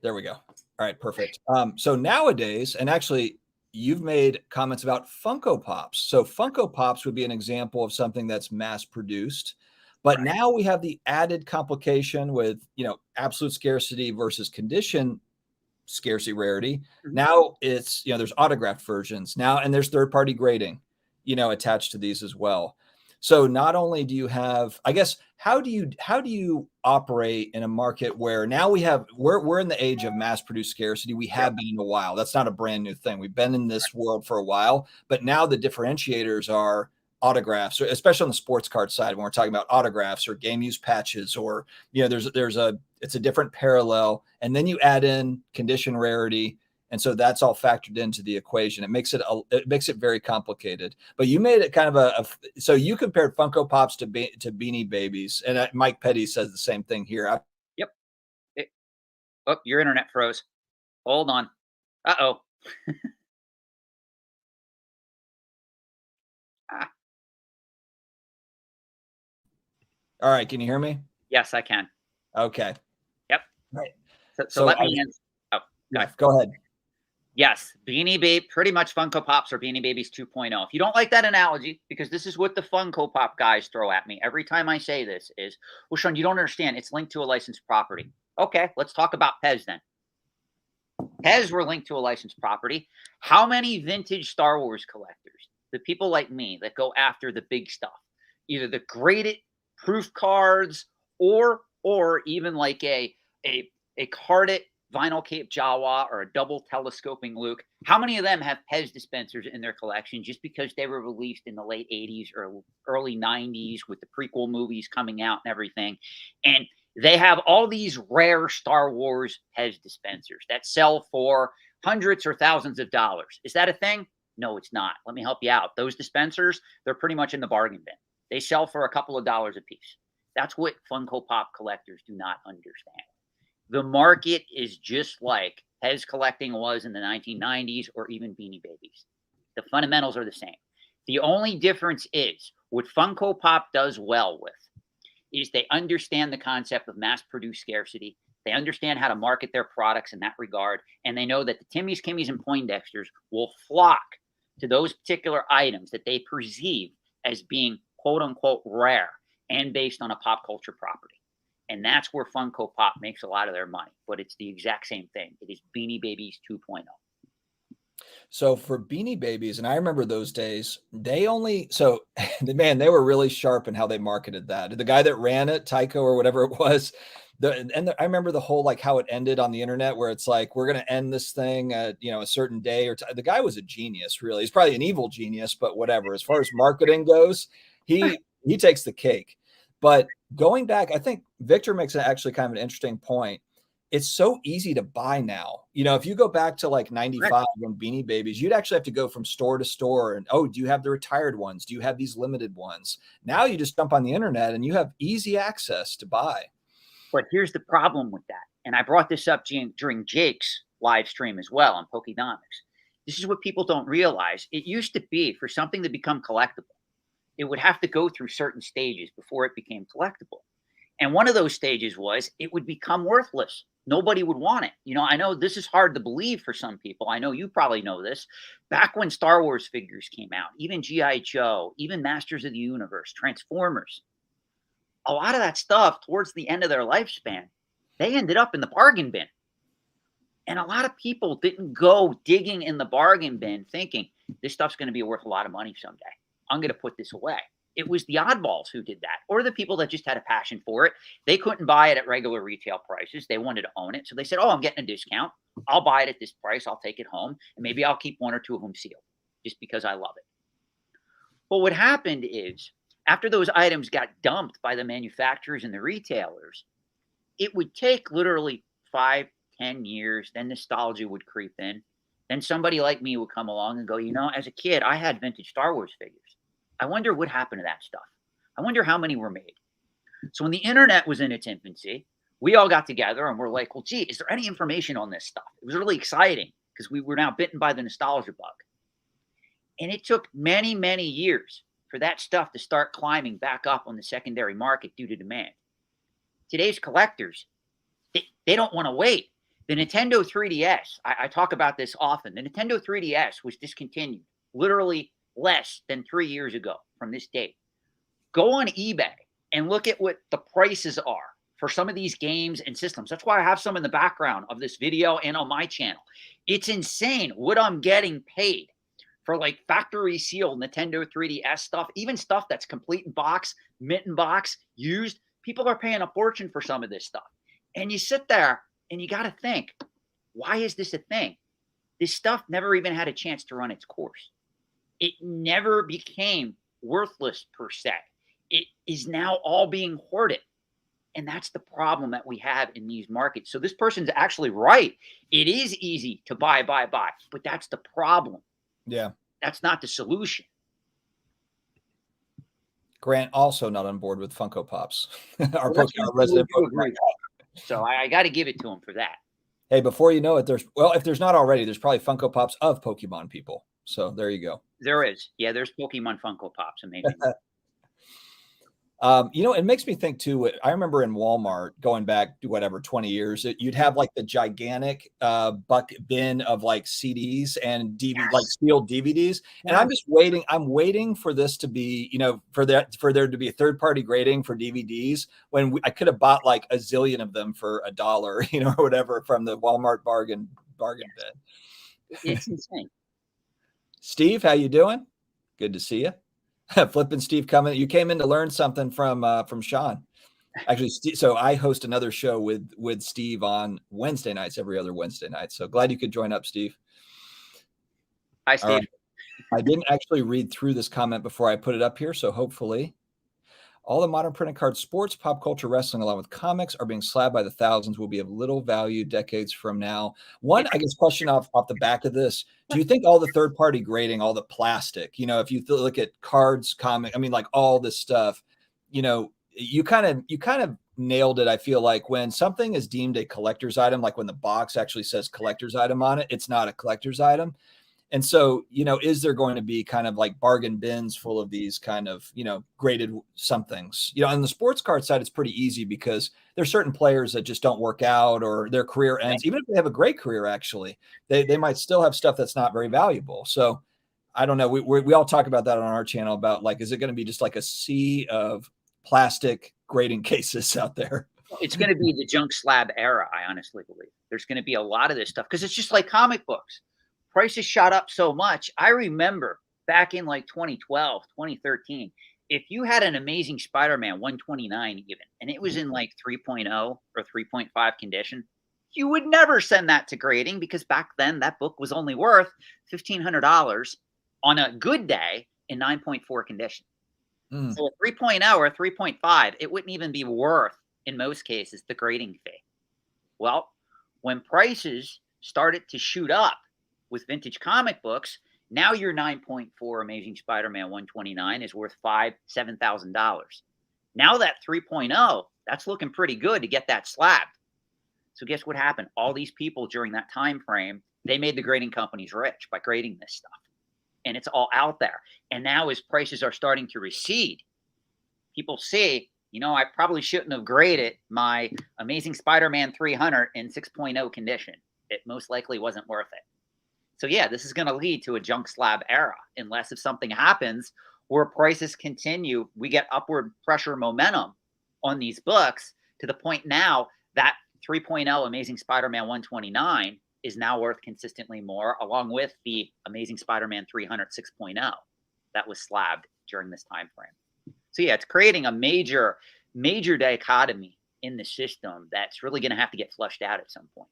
there we go. All right, perfect. So nowadays, and actually, you've made comments about Funko Pops. So Funko Pops would be an example of something that's mass produced. But now we have the added complication with, absolute scarcity versus condition scarcity rarity. Now it's, there's autographed versions now, and there's third-party grading, attached to these as well. So not only do you have, I guess, how do you operate in a market where now we're in the age of mass produced scarcity. We have been in a while. That's not a brand new thing. We've been in this world for a while, but now the differentiators are autographs, especially on the sports card side, when we're talking about autographs or game use patches, or, it's a different parallel. And then you add in condition rarity. And so that's all factored into the equation. It makes it very complicated, but you made it kind of so you compared Funko Pops to Beanie Babies, and Mike Petty says the same thing here. Yep. Oh, your internet froze. Hold on. Uh-oh. All right. Can you hear me? Yes, I can. Okay. Yep. Right. So let me answer. Oh, go ahead. Yes, Beanie Baby, pretty much Funko Pops or Beanie Babies 2.0. If you don't like that analogy, because this is what the Funko Pop guys throw at me every time I say this is, well, Shawn, you don't understand. It's linked to a licensed property. Okay, let's talk about Pez then. Pez were linked to a licensed property. How many vintage Star Wars collectors, the people like me that go after the big stuff, either the graded proof cards or even like a carded vinyl cape Jawa or a double telescoping Luke, how many of them have Pez dispensers in their collection just because they were released in the late 80s or early 90s with the prequel movies coming out and everything? And they have all these rare Star Wars Pez dispensers that sell for hundreds or thousands of dollars. Is that a thing? No, it's not. Let me help you out. Those dispensers, they're pretty much in the bargain bin. They sell for a couple of dollars a piece. That's what Funko Pop collectors do not understand. The market is just like Pez collecting was in the 1990s or even Beanie Babies. The fundamentals are the same. The only difference is what Funko Pop does well with is they understand the concept of mass-produced scarcity. They understand how to market their products in that regard, and they know that the Timmys, Kimmys, and Poindexters will flock to those particular items that they perceive as being quote-unquote rare and based on a pop culture property. And that's where Funko Pop makes a lot of their money. But it's the exact same thing. It is Beanie Babies 2.0. So for Beanie Babies, and I remember those days, they were really sharp in how they marketed that. The guy that ran it, Tycho or whatever it was, I remember the whole, like, how it ended on the internet, where it's like, we're going to end this thing at, you know, a certain day or the guy was a genius, really. He's probably an evil genius, but whatever. As far as marketing goes, he takes the cake. But going back, I think Victor makes actually kind of an interesting point. It's so easy to buy now. You know, if you go back to like 95 when Beanie Babies, you'd actually have to go from store to store and, oh, do you have the retired ones? Do you have these limited ones? Now you just jump on the internet and you have easy access to buy. But here's the problem with that. And I brought this up during Jake's live stream as well on Pokenomics. This is what people don't realize. It used to be, for something to become collectible, it would have to go through certain stages before it became collectible. And one of those stages was it would become worthless. Nobody would want it. You know, I know this is hard to believe for some people. I know you probably know this. Back when Star Wars figures came out, even G.I. Joe, even Masters of the Universe, Transformers, a lot of that stuff towards the end of their lifespan, they ended up in the bargain bin. And a lot of people didn't go digging in the bargain bin thinking this stuff's going to be worth a lot of money someday. I'm going to put this away. It was the oddballs who did that, or the people that just had a passion for it. They couldn't buy it at regular retail prices. They wanted to own it. So they said, oh, I'm getting a discount. I'll buy it at this price. I'll take it home. And maybe I'll keep one or two of them sealed just because I love it. But what happened is, after those items got dumped by the manufacturers and the retailers, it would take literally 5, 10 years. Then nostalgia would creep in. Then somebody like me would come along and go, you know, as a kid, I had vintage Star Wars figures. I wonder what happened to that stuff. I wonder how many were made. So when the internet was in its infancy, we all got together and we're like, well, gee, is there any information on this stuff? It was really exciting because we were now bitten by the nostalgia bug. And it took many, many years for that stuff to start climbing back up on the secondary market due to demand. Today's collectors, they don't want to wait. The Nintendo 3DS, I talk about this often. The Nintendo 3DS was discontinued literally less than 3 years ago from this date. Go on eBay and look at what the prices are for some of these games and systems. That's why I have some in the background of this video and on my channel. It's insane what I'm getting paid for, like, factory sealed Nintendo 3DS stuff, even stuff that's complete in box, mint in box, used. People are paying a fortune for some of this stuff. And you sit there and you got to think, why is this a thing? This stuff never even had a chance to run its course. It never became worthless per se. It is now all being hoarded. And that's the problem that we have in these markets. So this person's actually right. It is easy to buy, but that's the problem. Yeah. That's not the solution. Grant also not on board with Funko Pops. Our resident Pokemon. So I got to give it to him for that. Hey, before you know it, if there's not already, there's probably Funko Pops of Pokemon people. So there you go. There is. Yeah, there's Pokemon Funko Pops. Amazing. You know, it makes me think too. I remember in Walmart going back to whatever 20 years, you'd have like the gigantic buck bin of like CDs and like sealed DVDs, and I'm just waiting. I'm waiting for this to be, you know, for there to be a third party grading for DVDs when I could have bought like a zillion of them for $1, you know, or whatever from the Walmart bargain bin. It's insane. Steve, how you doing? Good to see you. Flippin' Steve coming. You came in to learn something from Shawn. Actually, so I host another show with Steve on Wednesday nights, every other Wednesday night. So glad you could join up, Steve. Hi, Steve. Right. I didn't actually read through this comment before I put it up here, so hopefully all the modern printed cards, sports, pop culture, wrestling, along with comics, are being slabbed by the thousands, will be of little value decades from now. One, I guess, question off the back of this. Do you think all the third-party grading, all the plastic, you know, if you look at cards, comic, I mean, like all this stuff, you know, you kind of nailed it. I feel like when something is deemed a collector's item, like when the box actually says collector's item on it, it's not a collector's item. And so, you know, is there going to be kind of like bargain bins full of these kind of, you know, graded somethings? You know, on the sports card side, it's pretty easy because there's certain players that just don't work out or their career ends. Even if they have a great career, actually, they might still have stuff that's not very valuable. So I don't know. We all talk about that on our channel about, like, is it going to be just like a sea of plastic grading cases out there? It's going to be the junk slab era, I honestly believe. There's going to be a lot of this stuff because it's just like comic books. Prices shot up so much. I remember back in like 2012, 2013, if you had an Amazing Spider-Man 129 even, and it was in like 3.0 or 3.5 condition, you would never send that to grading because back then that book was only worth $1,500 on a good day in 9.4 condition. So a 3.0 or 3.5, it wouldn't even be worth, in most cases, the grading fee. Well, when prices started to shoot up with vintage comic books, now your 9.4 Amazing Spider-Man 129 is worth $7,000. Now that 3.0, that's looking pretty good to get that slabbed. So guess what happened? All these people during that time frame, they made the grading companies rich by grading this stuff. And it's all out there. And now as prices are starting to recede, people see, you know, I probably shouldn't have graded my Amazing Spider-Man 300 in 6.0 condition. It most likely wasn't worth it. So yeah, this is going to lead to a junk slab era, unless if something happens where prices continue, we get upward pressure momentum on these books to the point now that 3.0 Amazing Spider-Man 129 is now worth consistently more, along with the Amazing Spider-Man 300 6.0 that was slabbed during this time frame. So yeah, it's creating a major dichotomy in the system that's really going to have to get flushed out at some point.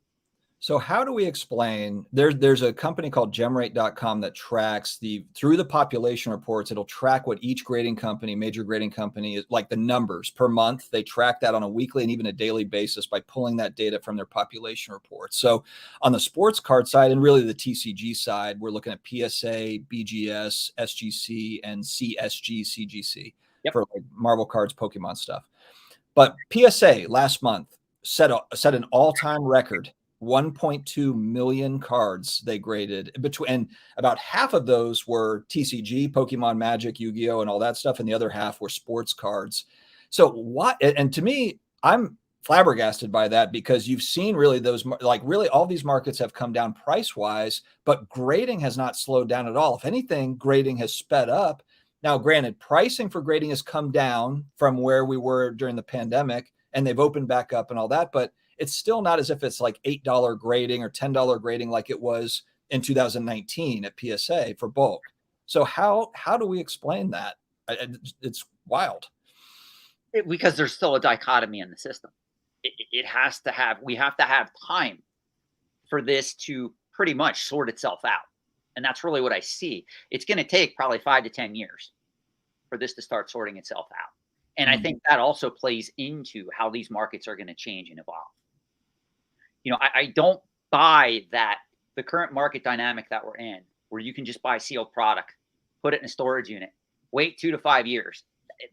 So how do we explain, there's a company called gemrate.com that tracks through the population reports, it'll track what each grading company, major grading company is, like the numbers per month. They track that on a weekly and even a daily basis by pulling that data from their population reports. So on the sports card side and really the TCG side, we're looking at PSA, BGS, SGC, and CSG, CGC for like Marvel cards, Pokemon stuff. But PSA last month set an all-time record. 1.2 million cards they graded between, and about half of those were TCG, Pokemon, Magic, Yu-Gi-Oh, and all that stuff, and the other half were sports cards. So what? And to me, I'm flabbergasted by that because you've seen really those, like really all these markets have come down price-wise, but grading has not slowed down at all. If anything, grading has sped up. Now, granted, pricing for grading has come down from where we were during the pandemic, and they've opened back up and all that, but it's still not as if it's like $8 grading or $10 grading like it was in 2019 at PSA for bulk. So how do we explain that? It's wild. Because there's still a dichotomy in the system. We have to have time for this to pretty much sort itself out. And that's really what I see. It's going to take probably 5 to 10 years for this to start sorting itself out. And I think that also plays into how these markets are going to change and evolve. You know, I don't buy that the current market dynamic that we're in, where you can just buy sealed product, put it in a storage unit, wait 2 to 5 years.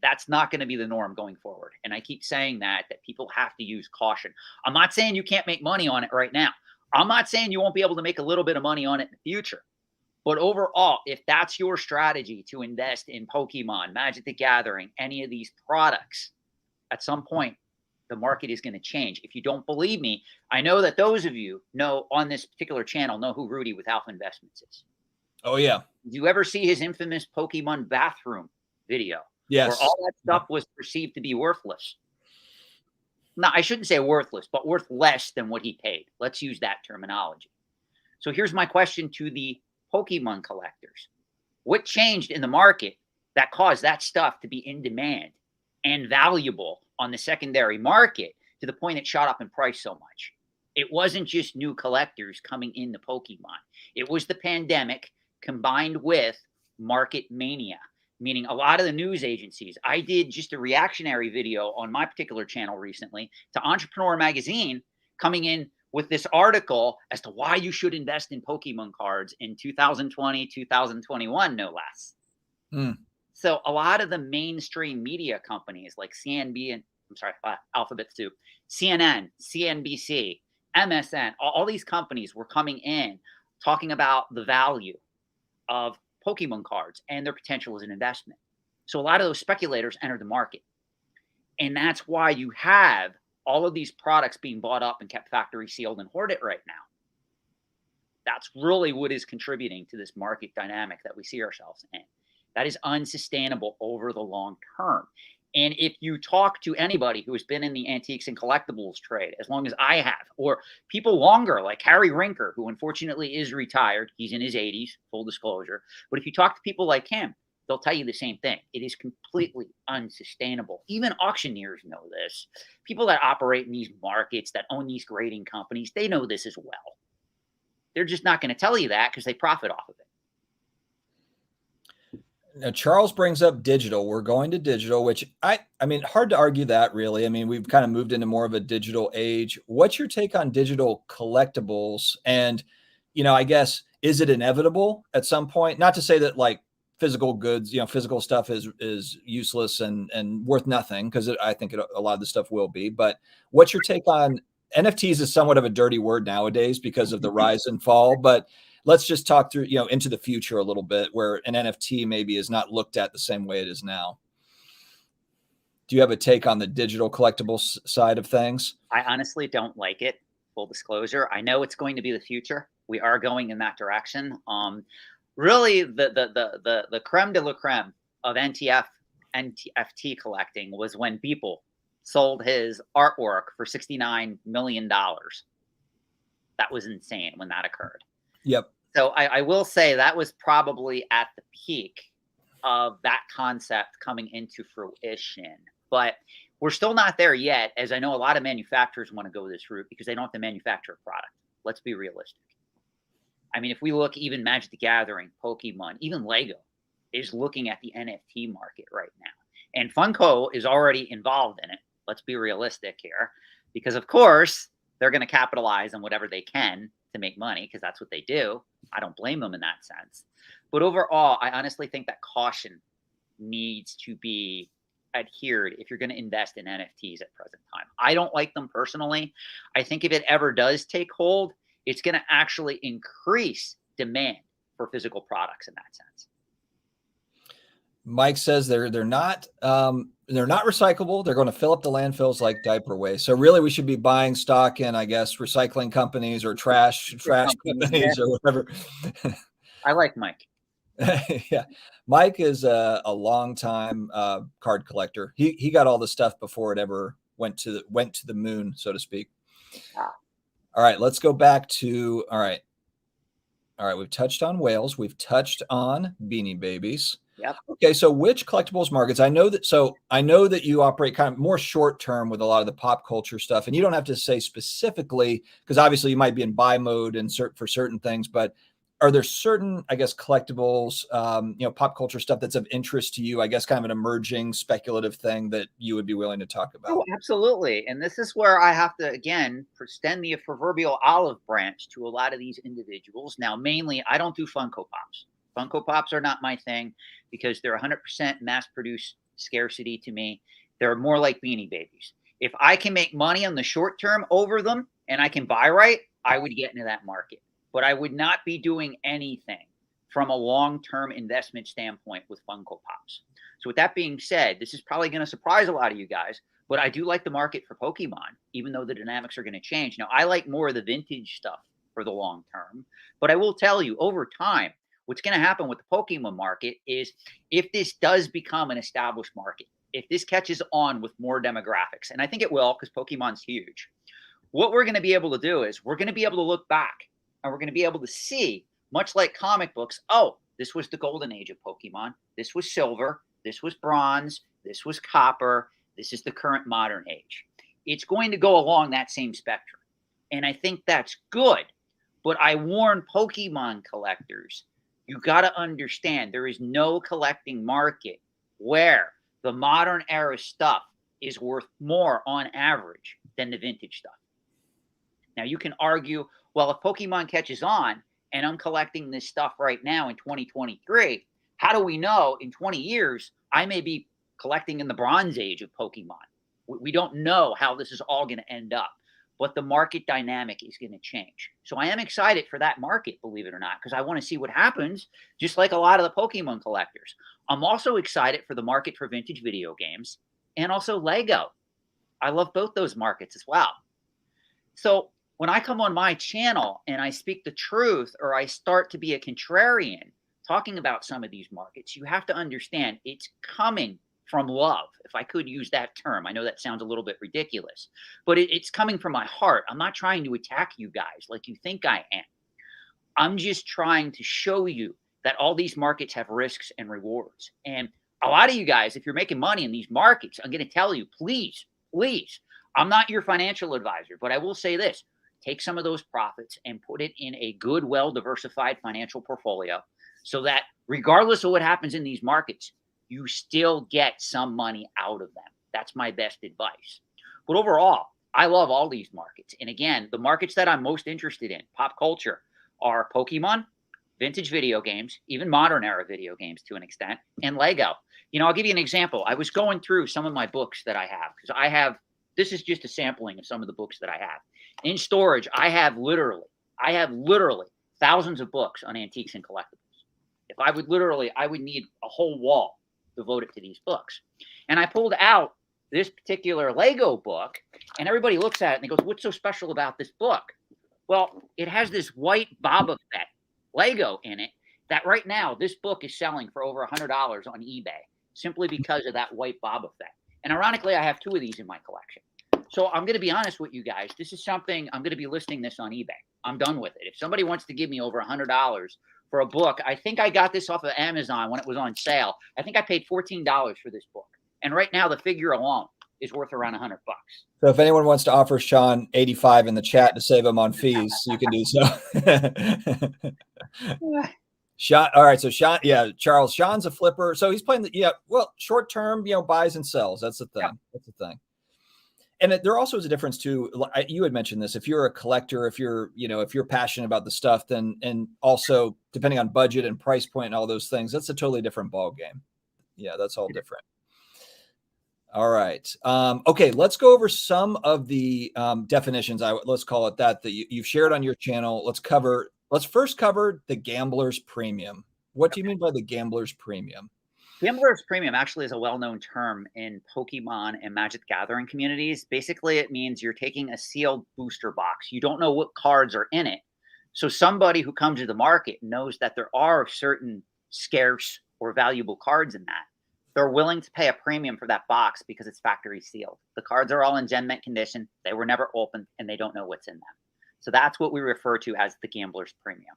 That's not going to be the norm going forward. And I keep saying that people have to use caution. I'm not saying you can't make money on it right now. I'm not saying you won't be able to make a little bit of money on it in the future. But overall, if that's your strategy to invest in Pokemon, Magic the Gathering, any of these products, at some point, the market is going to change. If you don't believe me, I know that those of you know on this particular channel know who Rudy with Alpha Investments is. Oh, yeah. Did you ever see his infamous Pokemon bathroom video? Yes. Where all that stuff was perceived to be worthless. No, I shouldn't say worthless, but worth less than what he paid. Let's use that terminology. So here's my question to the Pokemon collectors. What changed in the market that caused that stuff to be in demand and valuable on the secondary market to the point it shot up in price so much? It wasn't just new collectors coming into Pokemon. It was the pandemic combined with market mania, meaning a lot of the news agencies. I did just a reactionary video on my particular channel recently to Entrepreneur Magazine coming in with this article as to why you should invest in Pokemon cards in 2020, 2021, no less. So a lot of the mainstream media companies like Alphabet Soup, CNN, CNBC, MSN, all these companies were coming in talking about the value of Pokemon cards and their potential as an investment. So a lot of those speculators entered the market. And that's why you have all of these products being bought up and kept factory sealed and hoarded right now. That's really what is contributing to this market dynamic that we see ourselves in. That is unsustainable over the long term. And if you talk to anybody who has been in the antiques and collectibles trade as long as I have, or people longer like Harry Rinker, who unfortunately is retired, he's in his 80s, full disclosure. But if you talk to people like him, they'll tell you the same thing. It is completely unsustainable. Even auctioneers know this. People that operate in these markets, that own these grading companies, they know this as well. They're just not going to tell you that because they profit off of it. Now, Charles brings up digital. We're going to digital, which I mean, hard to argue that really. I mean, we've kind of moved into more of a digital age. What's your take on digital collectibles? And, I guess, is it inevitable at some point? Not to say that like physical goods, physical stuff is useless and worth nothing, because I think a lot of the stuff will be. But what's your take on NFTs? Is somewhat of a dirty word nowadays because of the rise and fall, but let's just talk through, into the future a little bit, where an NFT maybe is not looked at the same way it is now. Do you have a take on the digital collectibles side of things? I honestly don't like it. Full disclosure. I know it's going to be the future. We are going in that direction. Really, the creme de la creme of NFT collecting was when Beeple sold his artwork for $69 million. That was insane when that occurred. Yep. So I will say that was probably at the peak of that concept coming into fruition. But we're still not there yet, as I know a lot of manufacturers want to go this route because they don't have to manufacture a product. Let's be realistic. I mean, if we look, even Magic the Gathering, Pokemon, even Lego is looking at the NFT market right now. And Funko is already involved in it. Let's be realistic here, because of course they're going to capitalize on whatever they can to make money, because that's what they do. I don't blame them in that sense. But overall, I honestly think that caution needs to be adhered if you're going to invest in NFTs at present time. I don't like them personally. I think if it ever does take hold, it's going to actually increase demand for physical products in that sense. Mike says they're not recyclable. They're going to fill up the landfills like diaper waste. So really, we should be buying stock in, I guess, recycling companies or trash companies or whatever. I like Mike. Yeah, Mike is a long time card collector. He got all the stuff before it ever went to the moon, so to speak. Ah. All right, let's go back to all right. We've touched on whales. We've touched on Beanie Babies. Yep. Okay, so which collectibles markets? I know that you operate kind of more short term with a lot of the pop culture stuff, and you don't have to say specifically, because obviously you might be in buy mode and for certain things, but are there certain, I guess, collectibles, pop culture stuff that's of interest to you? I guess kind of an emerging speculative thing that you would be willing to talk about. Oh, absolutely. And this is where I have to, again, extend the proverbial olive branch to a lot of these individuals. Now, mainly, I don't do Funko Pops. Funko Pops are not my thing because they're 100% mass-produced scarcity to me. They're more like Beanie Babies. If I can make money on the short term over them and I can buy right, I would get into that market. But I would not be doing anything from a long-term investment standpoint with Funko Pops. So with that being said, this is probably going to surprise a lot of you guys, but I do like the market for Pokemon, even though the dynamics are going to change. Now, I like more of the vintage stuff for the long term, but I will tell you, over time, what's going to happen with the Pokemon market is, if this does become an established market, if this catches on with more demographics, and I think it will because Pokemon's huge, what we're going to be able to do is we're going to be able to look back and we're going to be able to see, much like comic books, oh, this was the golden age of Pokemon. This was silver. This was bronze. This was copper. This is the current modern age. It's going to go along that same spectrum. And I think that's good. But I warn Pokemon collectors, you got to understand there is no collecting market where the modern era stuff is worth more on average than the vintage stuff. Now, you can argue, well, if Pokemon catches on and I'm collecting this stuff right now in 2023, how do we know in 20 years I may be collecting in the Bronze Age of Pokemon? We don't know how this is all going to end up, but the market dynamic is going to change. So I am excited for that market, believe it or not, because I want to see what happens, just like a lot of the Pokemon collectors. I'm also excited for the market for vintage video games and also Lego. I love both those markets as well. So when I come on my channel and I speak the truth, or I start to be a contrarian talking about some of these markets, you have to understand it's coming from love, if I could use that term. I know that sounds a little bit ridiculous, but it's coming from my heart. I'm not trying to attack you guys like you think I am. I'm just trying to show you that all these markets have risks and rewards. And a lot of you guys, if you're making money in these markets, I'm going to tell you, please, please, I'm not your financial advisor, but I will say this: take some of those profits and put it in a good, well-diversified financial portfolio so that regardless of what happens in these markets, you still get some money out of them. That's my best advice. But overall, I love all these markets. And again, the markets that I'm most interested in, pop culture, are Pokemon, vintage video games, even modern era video games to an extent, and Lego. I'll give you an example. I was going through some of my books that I have, because this is just a sampling of some of the books that I have. In storage, I have literally thousands of books on antiques and collectibles. If I would need a whole wall devoted to these books. And I pulled out this particular Lego book, and everybody looks at it and they goes, "What's so special about this book?" Well, it has this white Boba Fett Lego in it that right now this book is selling for over $100 on eBay simply because of that white Boba Fett. And ironically, I have 2 of these in my collection. So I'm going to be honest with you guys. This is something I'm going to be listing this on eBay. I'm done with it. If somebody wants to give me over $100 for a book, I think I got this off of Amazon when it was on sale. I think I paid $14 for this book. And right now the figure alone is worth around $100. So if anyone wants to offer Shawn 85 in the chat to save him on fees, you can do so. Shawn, all right. So Shawn, Charles, Shawn's a flipper. So he's playing short term, buys and sells. That's the thing. Yeah. That's the thing. And there also is a difference too. You had mentioned this. If you're a collector, if you're passionate about the stuff, then, and also depending on budget and price point and all those things, that's a totally different ball game. Yeah, that's all different. All right. Okay, let's go over some of the definitions. Let's call it that you've shared on your channel. Let's first cover the gambler's premium. What do you mean by the gambler's premium? Gambler's premium actually is a well-known term in Pokemon and Magic the Gathering communities. Basically, it means you're taking a sealed booster box. You don't know what cards are in it. So somebody who comes to the market knows that there are certain scarce or valuable cards in that. They're willing to pay a premium for that box because it's factory sealed. The cards are all in gem mint condition. They were never opened, and they don't know what's in them. So that's what we refer to as the gambler's premium.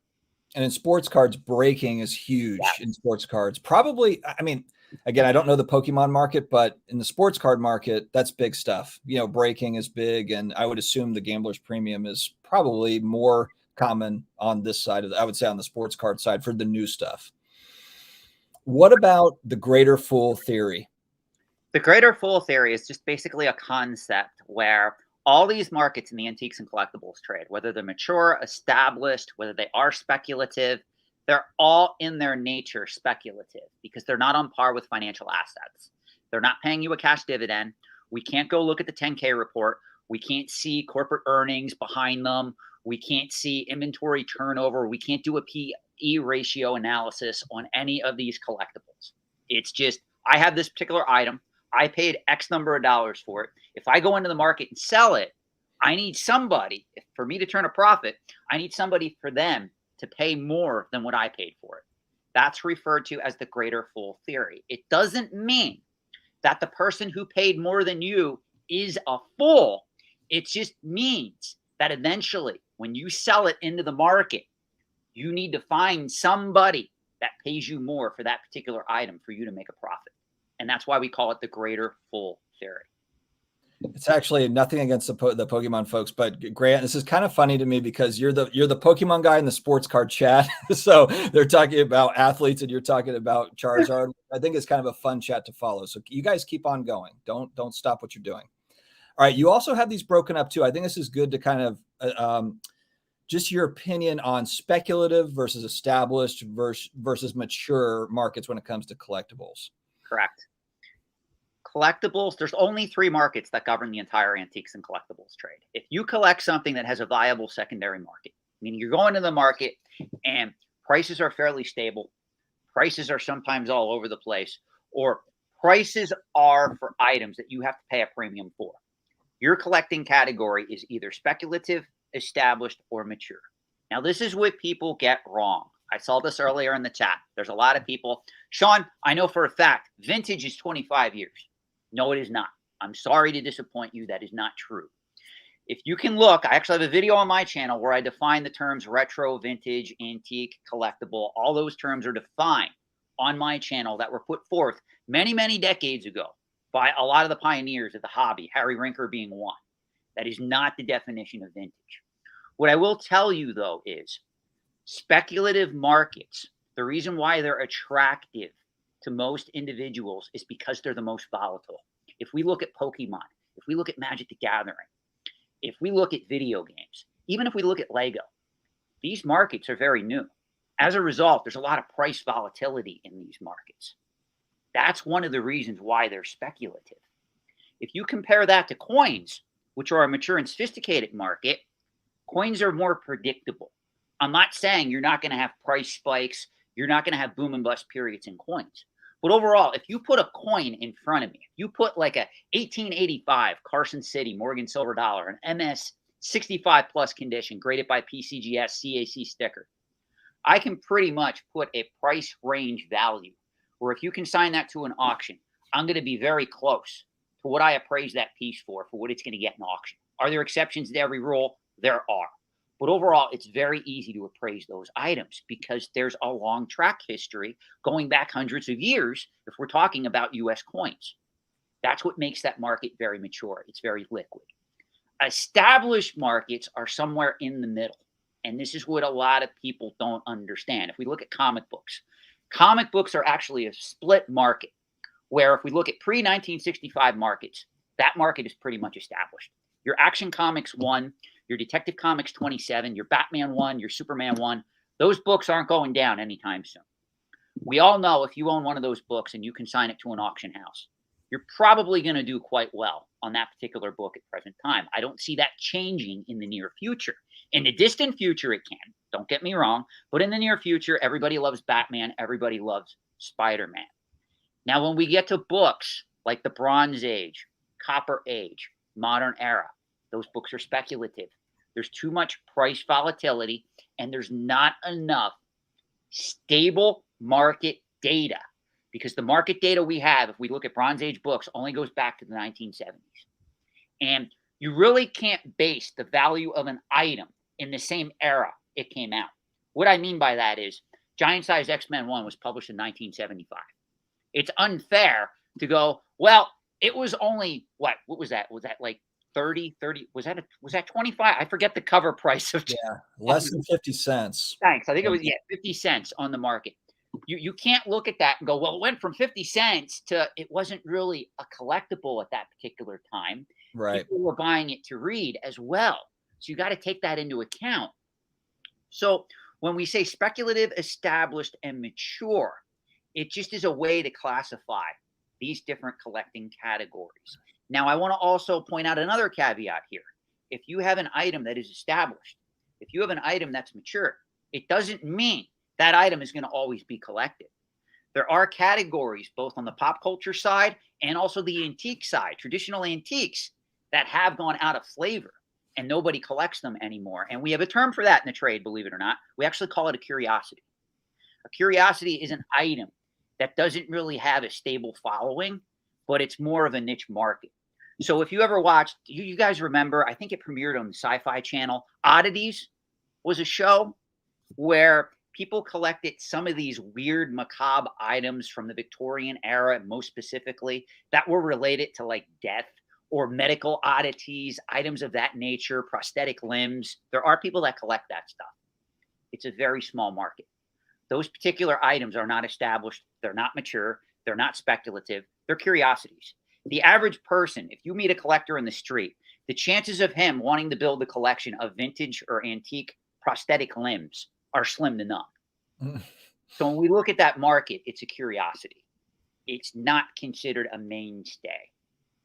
And in sports cards, breaking is huge. Yes. In sports cards. Probably, I mean, again, I don't know the Pokemon market, but in the sports card market, that's big stuff. Breaking is big, and I would assume the gambler's premium is probably more common on this side I would say on the sports card side for the new stuff. What about the greater fool theory? The greater fool theory is just basically a concept where all these markets in the antiques and collectibles trade, whether they're mature, established, whether they are speculative, they're all in their nature speculative because they're not on par with financial assets. They're not paying you a cash dividend. We can't go look at the 10K report. We can't see corporate earnings behind them. We can't see inventory turnover. We can't do a PE ratio analysis on any of these collectibles. It's just, I have this particular item. I paid X number of dollars for it. If I go into the market and sell it, I need somebody, for me to turn a profit, I need somebody for them to pay more than what I paid for it. That's referred to as the greater fool theory. It doesn't mean that the person who paid more than you is a fool. It just means that eventually when you sell it into the market, you need to find somebody that pays you more for that particular item for you to make a profit. And that's why we call it the greater fool theory. It's actually nothing against the Pokemon folks, but Grant, this is kind of funny to me because you're the Pokemon guy in the sports card chat. So they're talking about athletes and you're talking about Charizard. I think it's kind of a fun chat to follow. So you guys keep on going. Don't stop what you're doing. All right. You also have these broken up too. I think this is good to kind of just your opinion on speculative versus established versus mature markets when it comes to collectibles. Correct. Collectibles, there's only 3 markets that govern the entire antiques and collectibles trade. If you collect something that has a viable secondary market, meaning you're going to the market and prices are fairly stable, prices are sometimes all over the place, or prices are for items that you have to pay a premium for. Your collecting category is either speculative, established, or mature. Now, this is what people get wrong. I saw this earlier in the chat. There's a lot of people. Shawn, I know for a fact, vintage is 25 years. No, it is not. I'm sorry to disappoint you. That is not true. If you can look, I actually have a video on my channel where I define the terms retro, vintage, antique, collectible. All those terms are defined on my channel that were put forth many, many decades ago by a lot of the pioneers of the hobby, Harry Rinker being one. That is not the definition of vintage. What I will tell you, though, is speculative markets, the reason why they're attractive to most individuals is because they're the most volatile. If we look at Pokemon, if we look at Magic the Gathering, if we look at video games, even if we look at Lego, these markets are very new. As a result, there's a lot of price volatility in these markets. That's one of the reasons why they're speculative. If you compare that to coins, which are a mature and sophisticated market, coins are more predictable. I'm not saying you're not going to have price spikes. You're not going to have boom and bust periods in coins. But overall, if you put a coin in front of me, if you put like a 1885 Carson City Morgan Silver Dollar, an MS 65 plus condition, graded by PCGS CAC sticker, I can pretty much put a price range value where if you can sign that to an auction, I'm going to be very close to what I appraise that piece for what it's going to get in auction. Are there exceptions to every rule? There are. But overall, it's very easy to appraise those items because there's a long track history going back hundreds of years if we're talking about U.S. coins. That's what makes that market very mature. It's very liquid. Established markets are somewhere in the middle. And this is what a lot of people don't understand. If we look at comic books are actually a split market where if we look at pre-1965 markets, that market is pretty much established. Your Action Comics 1, your Detective Comics 27, your Batman 1, your Superman 1, those books aren't going down anytime soon. We all know if you own one of those books and you can sign it to an auction house, you're probably going to do quite well on that particular book at present time. I don't see that changing in the near future. In the distant future, it can. Don't get me wrong. But in the near future, everybody loves Batman. Everybody loves Spider-Man. Now, when we get to books like the Bronze Age, Copper Age, Modern Era, those books are speculative. There's too much price volatility, and there's not enough stable market data because the market data we have, if we look at Bronze Age books, only goes back to the 1970s. And you really can't base the value of an item in the same era it came out. What I mean by that is Giant Size X-Men 1 was published in 1975. It's unfair to go, well, it was only, what was that? Was that like 30, was that 25? I forget the cover price of. Yeah, less than 50 cents. Thanks. I think it was, 50 cents on the market. You can't look at that and go, well, it went from 50 cents to it wasn't really a collectible at that particular time. Right. People were buying it to read as well. So you got to take that into account. So when we say speculative, established, and mature, it just is a way to classify these different collecting categories. Now, I want to also point out another caveat here. If you have an item that is established, if you have an item that's mature, it doesn't mean that item is going to always be collected. There are categories, both on the pop culture side and also the antique side, traditional antiques that have gone out of flavor and nobody collects them anymore. And we have a term for that in the trade, believe it or not. We actually call it a curiosity. A curiosity is an item that doesn't really have a stable following, but it's more of a niche market. So if you ever watched, you guys remember, I think it premiered on the Sci-Fi Channel, Oddities was a show where people collected some of these weird macabre items from the Victorian era, most specifically, that were related to like death or medical oddities, items of that nature, prosthetic limbs. There are people that collect that stuff. It's a very small market. Those particular items are not established. They're not mature. They're not speculative. They're curiosities. The average person, if you meet a collector in the street, the chances of him wanting to build a collection of vintage or antique prosthetic limbs are slim to none. So when we look at that market, it's a curiosity. It's not considered a mainstay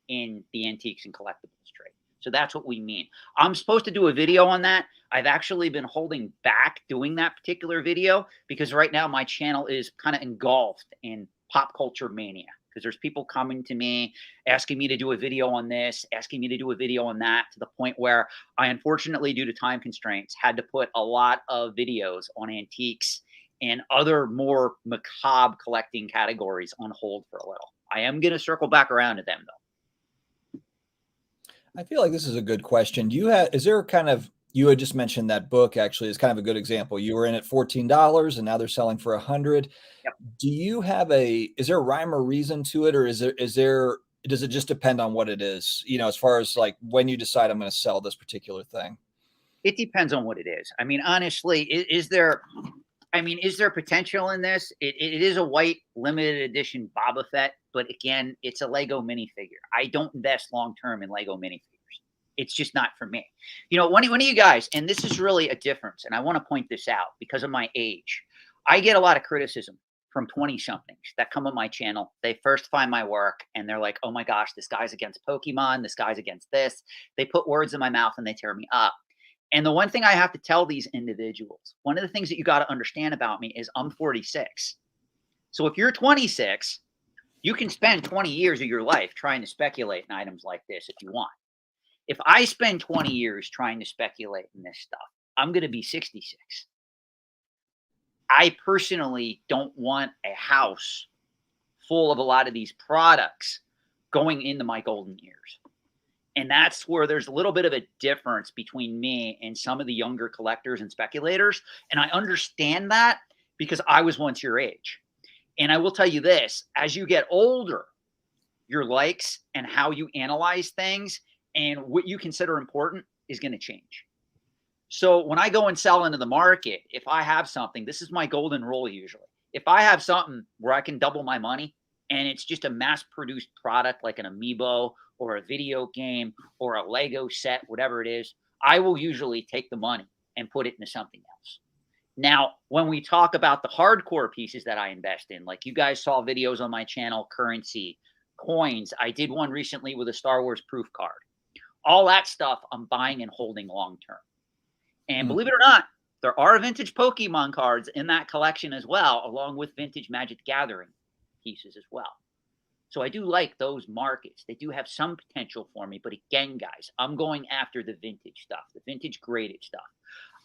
in the antiques and collectibles trade. So that's what we mean. I'm supposed to do a video on that. I've actually been holding back doing that particular video because right now my channel is kind of engulfed in pop culture mania. Because there's people coming to me asking me to do a video on this, asking me to do a video on that, to the point where I, unfortunately, due to time constraints, had to put a lot of videos on antiques and other more macabre collecting categories on hold for a little. I am going to circle back around to them, though. I feel like this is a good question. Is there kind of, you had just mentioned that book actually is kind of a good example. You were in at $14 and now they're selling for 100. Yep. Do you have is there a rhyme or reason to it? Or does it just depend on what it is? As far as like when you decide I'm going to sell this particular thing? It depends on what it is. I mean, honestly, is there potential in this? It is a white limited edition Boba Fett, but again, it's a Lego minifigure. I don't invest long-term in Lego minifigures. It's just not for me. One of you guys, and this is really a difference, and I want to point this out because of my age. I get a lot of criticism from 20-somethings that come on my channel. They first find my work, and they're like, oh my gosh, this guy's against Pokemon. This guy's against this. They put words in my mouth, and they tear me up. And the one thing I have to tell these individuals, one of the things that you got to understand about me is I'm 46. So if you're 26, you can spend 20 years of your life trying to speculate in items like this if you want. If I spend 20 years trying to speculate in this stuff, I'm going to be 66. I personally don't want a house full of a lot of these products going into my golden years. And that's where there's a little bit of a difference between me and some of the younger collectors and speculators. And I understand that because I was once your age. And I will tell you this, as you get older, your likes and how you analyze things and what you consider important is going to change. So when I go and sell into the market, if I have something, this is my golden rule usually. If I have something where I can double my money and it's just a mass-produced product like an Amiibo or a video game or a Lego set, whatever it is, I will usually take the money and put it into something else. Now, when we talk about the hardcore pieces that I invest in, like you guys saw videos on my channel, currency, coins, I did one recently with a Star Wars proof card. All that stuff I'm buying and holding long-term. And believe it or not, there are vintage Pokemon cards in that collection as well, along with vintage Magic the Gathering pieces as well. So I do like those markets. They do have some potential for me. But again, guys, I'm going after the vintage stuff, the vintage graded stuff.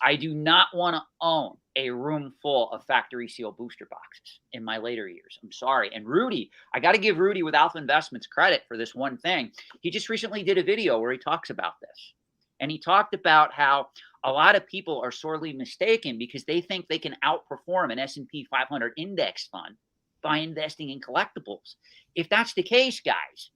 I do not want to own a room full of factory seal booster boxes in my later years. I'm sorry. And Rudy, I got to give Rudy with Alpha Investments credit for this one thing. He just recently did a video where he talks about this. And he talked about how a lot of people are sorely mistaken because they think they can outperform an S&P 500 index fund by investing in collectibles. If that's the case, guys,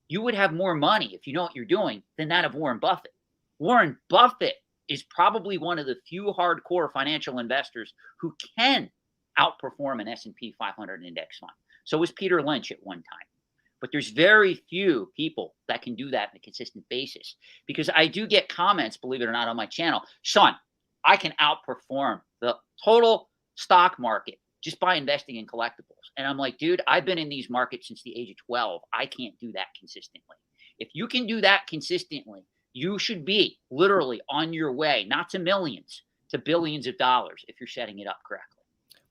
you would have more money if you know what you're doing than that of Warren Buffett. Warren Buffett is probably one of the few hardcore financial investors who can outperform an S&P 500 index fund. So was Peter Lynch at one time. But there's very few people that can do that on a consistent basis because I do get comments, believe it or not, on my channel. Shawn, I can outperform the total stock market just by investing in collectibles. And I'm like, dude, I've been in these markets since the age of 12. I can't do that consistently. If you can do that consistently, you should be literally on your way, not to millions, to billions of dollars if you're setting it up correctly.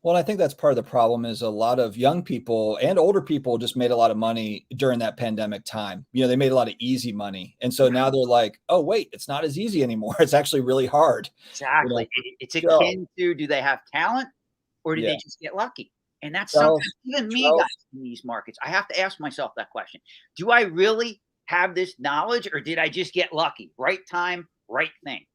Well, I think that's part of the problem is a lot of young people and older people just made a lot of money during that pandemic time. They made a lot of easy money. And so now they're like, oh, wait, it's not as easy anymore. It's actually really hard. Exactly. It's akin to, do they have talent or do they just get lucky? And that's something, even me, guys, in these markets, I have to ask myself that question. Do I really have this knowledge or did I just get lucky? Right time, right thing.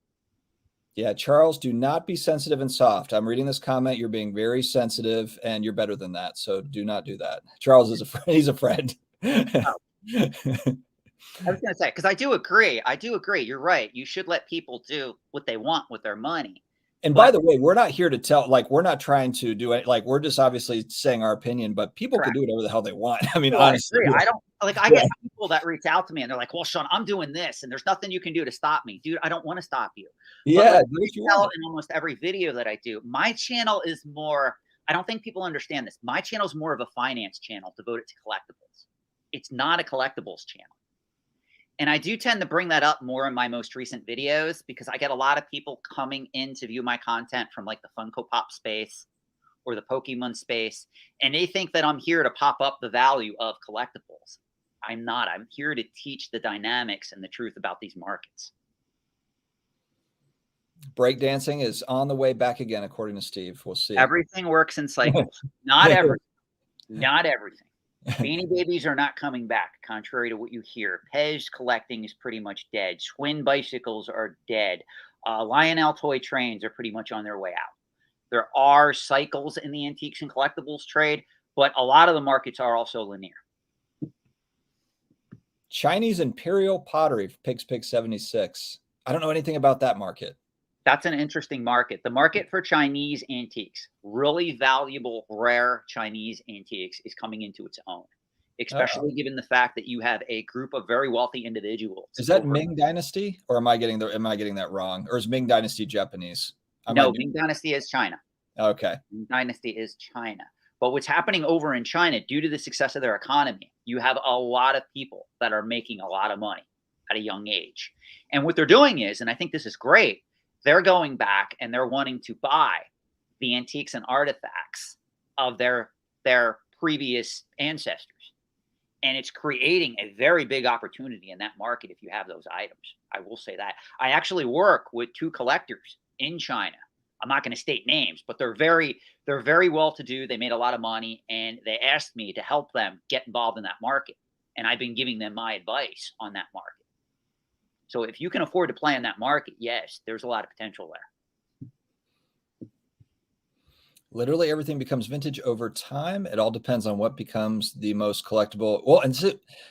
Yeah, Charles, do not be sensitive and soft. I'm reading this comment. You're being very sensitive and you're better than that. So do not do that. Charles is a friend. He's a friend. Oh. I was going to say, because I do agree. You're right. You should let people do what they want with their money. And by the way, we're not here to tell, like, we're not trying to do it. Like, we're just obviously saying our opinion, but people can do whatever the hell they want. I mean, honestly, I don't like, I get people that reach out to me and they're like, well, Shawn, I'm doing this and there's nothing you can do to stop me. Dude, I don't want to stop you. Yeah. But like I tell in almost every video that I do, my channel is more, I don't think people understand this. My channel is more of a finance channel devoted to collectibles. It's not a collectibles channel. And I do tend to bring that up more in my most recent videos because I get a lot of people coming in to view my content from like the Funko Pop space or the Pokemon space. And they think that I'm here to pop up the value of collectibles. I'm not. I'm here to teach the dynamics and the truth about these markets. Breakdancing is on the way back again, according to Steve. We'll see. Everything works in cycles. Not everything. Not everything. Beanie Babies are not coming back, contrary to what you hear. Pez collecting is pretty much dead. Schwinn bicycles are dead. Lionel toy trains are pretty much on their way out. There are cycles in the antiques and collectibles trade, but a lot of the markets are also linear. Chinese Imperial Pottery, Pig 76. I don't know anything about that market. That's an interesting market. The market for Chinese antiques, really valuable, rare Chinese antiques, is coming into its own, especially given the fact that you have a group of very wealthy individuals. Is that Ming Dynasty, or am I getting that wrong? Or is Ming Dynasty Japanese? No, Ming Dynasty is China. Okay. Ming Dynasty is China. But what's happening over in China, due to the success of their economy, you have a lot of people that are making a lot of money at a young age. And what they're doing is, and I think this is great, they're going back and they're wanting to buy the antiques and artifacts of their previous ancestors. And it's creating a very big opportunity in that market if you have those items. I will say that. I actually work with 2 collectors in China. I'm not going to state names, but they're very well-to-do. They made a lot of money, and they asked me to help them get involved in that market. And I've been giving them my advice on that market. So if you can afford to play in that market, yes, there's a lot of potential there. Literally everything becomes vintage over time. It all depends on what becomes the most collectible. Well, and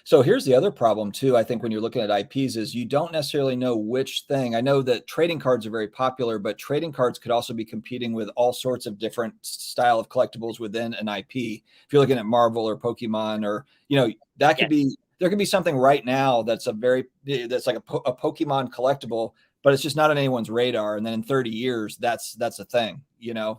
so here's the other problem too. I think when you're looking at IPs is you don't necessarily know which thing. I know that trading cards are very popular, but trading cards could also be competing with all sorts of different style of collectibles within an IP. If you're looking at Marvel or Pokemon, or, that could be, there could be something right now that's like a Pokemon collectible, but it's just not on anyone's radar. And then in 30 years, that's a thing.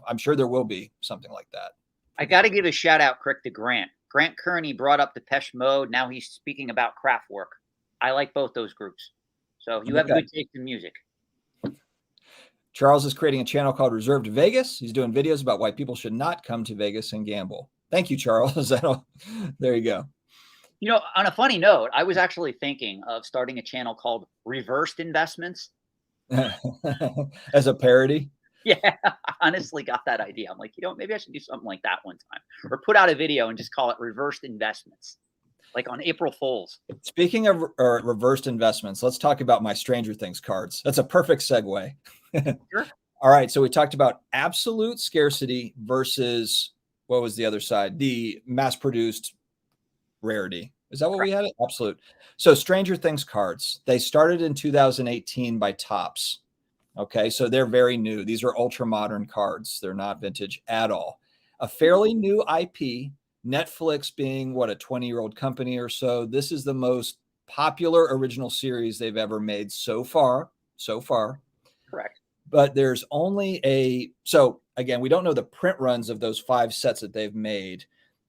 I'm sure there will be something like that. I got to give a shout out quick to Grant. Grant Kearney brought up Depeche Mode. Now he's speaking about Kraftwerk. I like both those groups. So you have good taste in music. Charles is creating a channel called Reserved Vegas. He's doing videos about why people should not come to Vegas and gamble. Thank you, Charles. There you go. On a funny note, I was actually thinking of starting a channel called Reversed Investments. As a parody? Yeah, I honestly got that idea. I'm like, maybe I should do something like that one time, or put out a video and just call it Reversed Investments, like on April Fools. Speaking of reversed investments, let's talk about my Stranger Things cards. That's a perfect segue. Sure. All right, so we talked about absolute scarcity versus, what was the other side? The mass-produced rarity. Is that what we had? Absolute. So Stranger Things cards, they started in 2018 by Topps. Okay, so they're very new. These are ultra modern cards. They're not vintage at all. A fairly new IP, Netflix being a 20-year-old company or so. This is the most popular original series they've ever made so far. Correct. But there's only so again, we don't know the print runs of those 5 sets that they've made.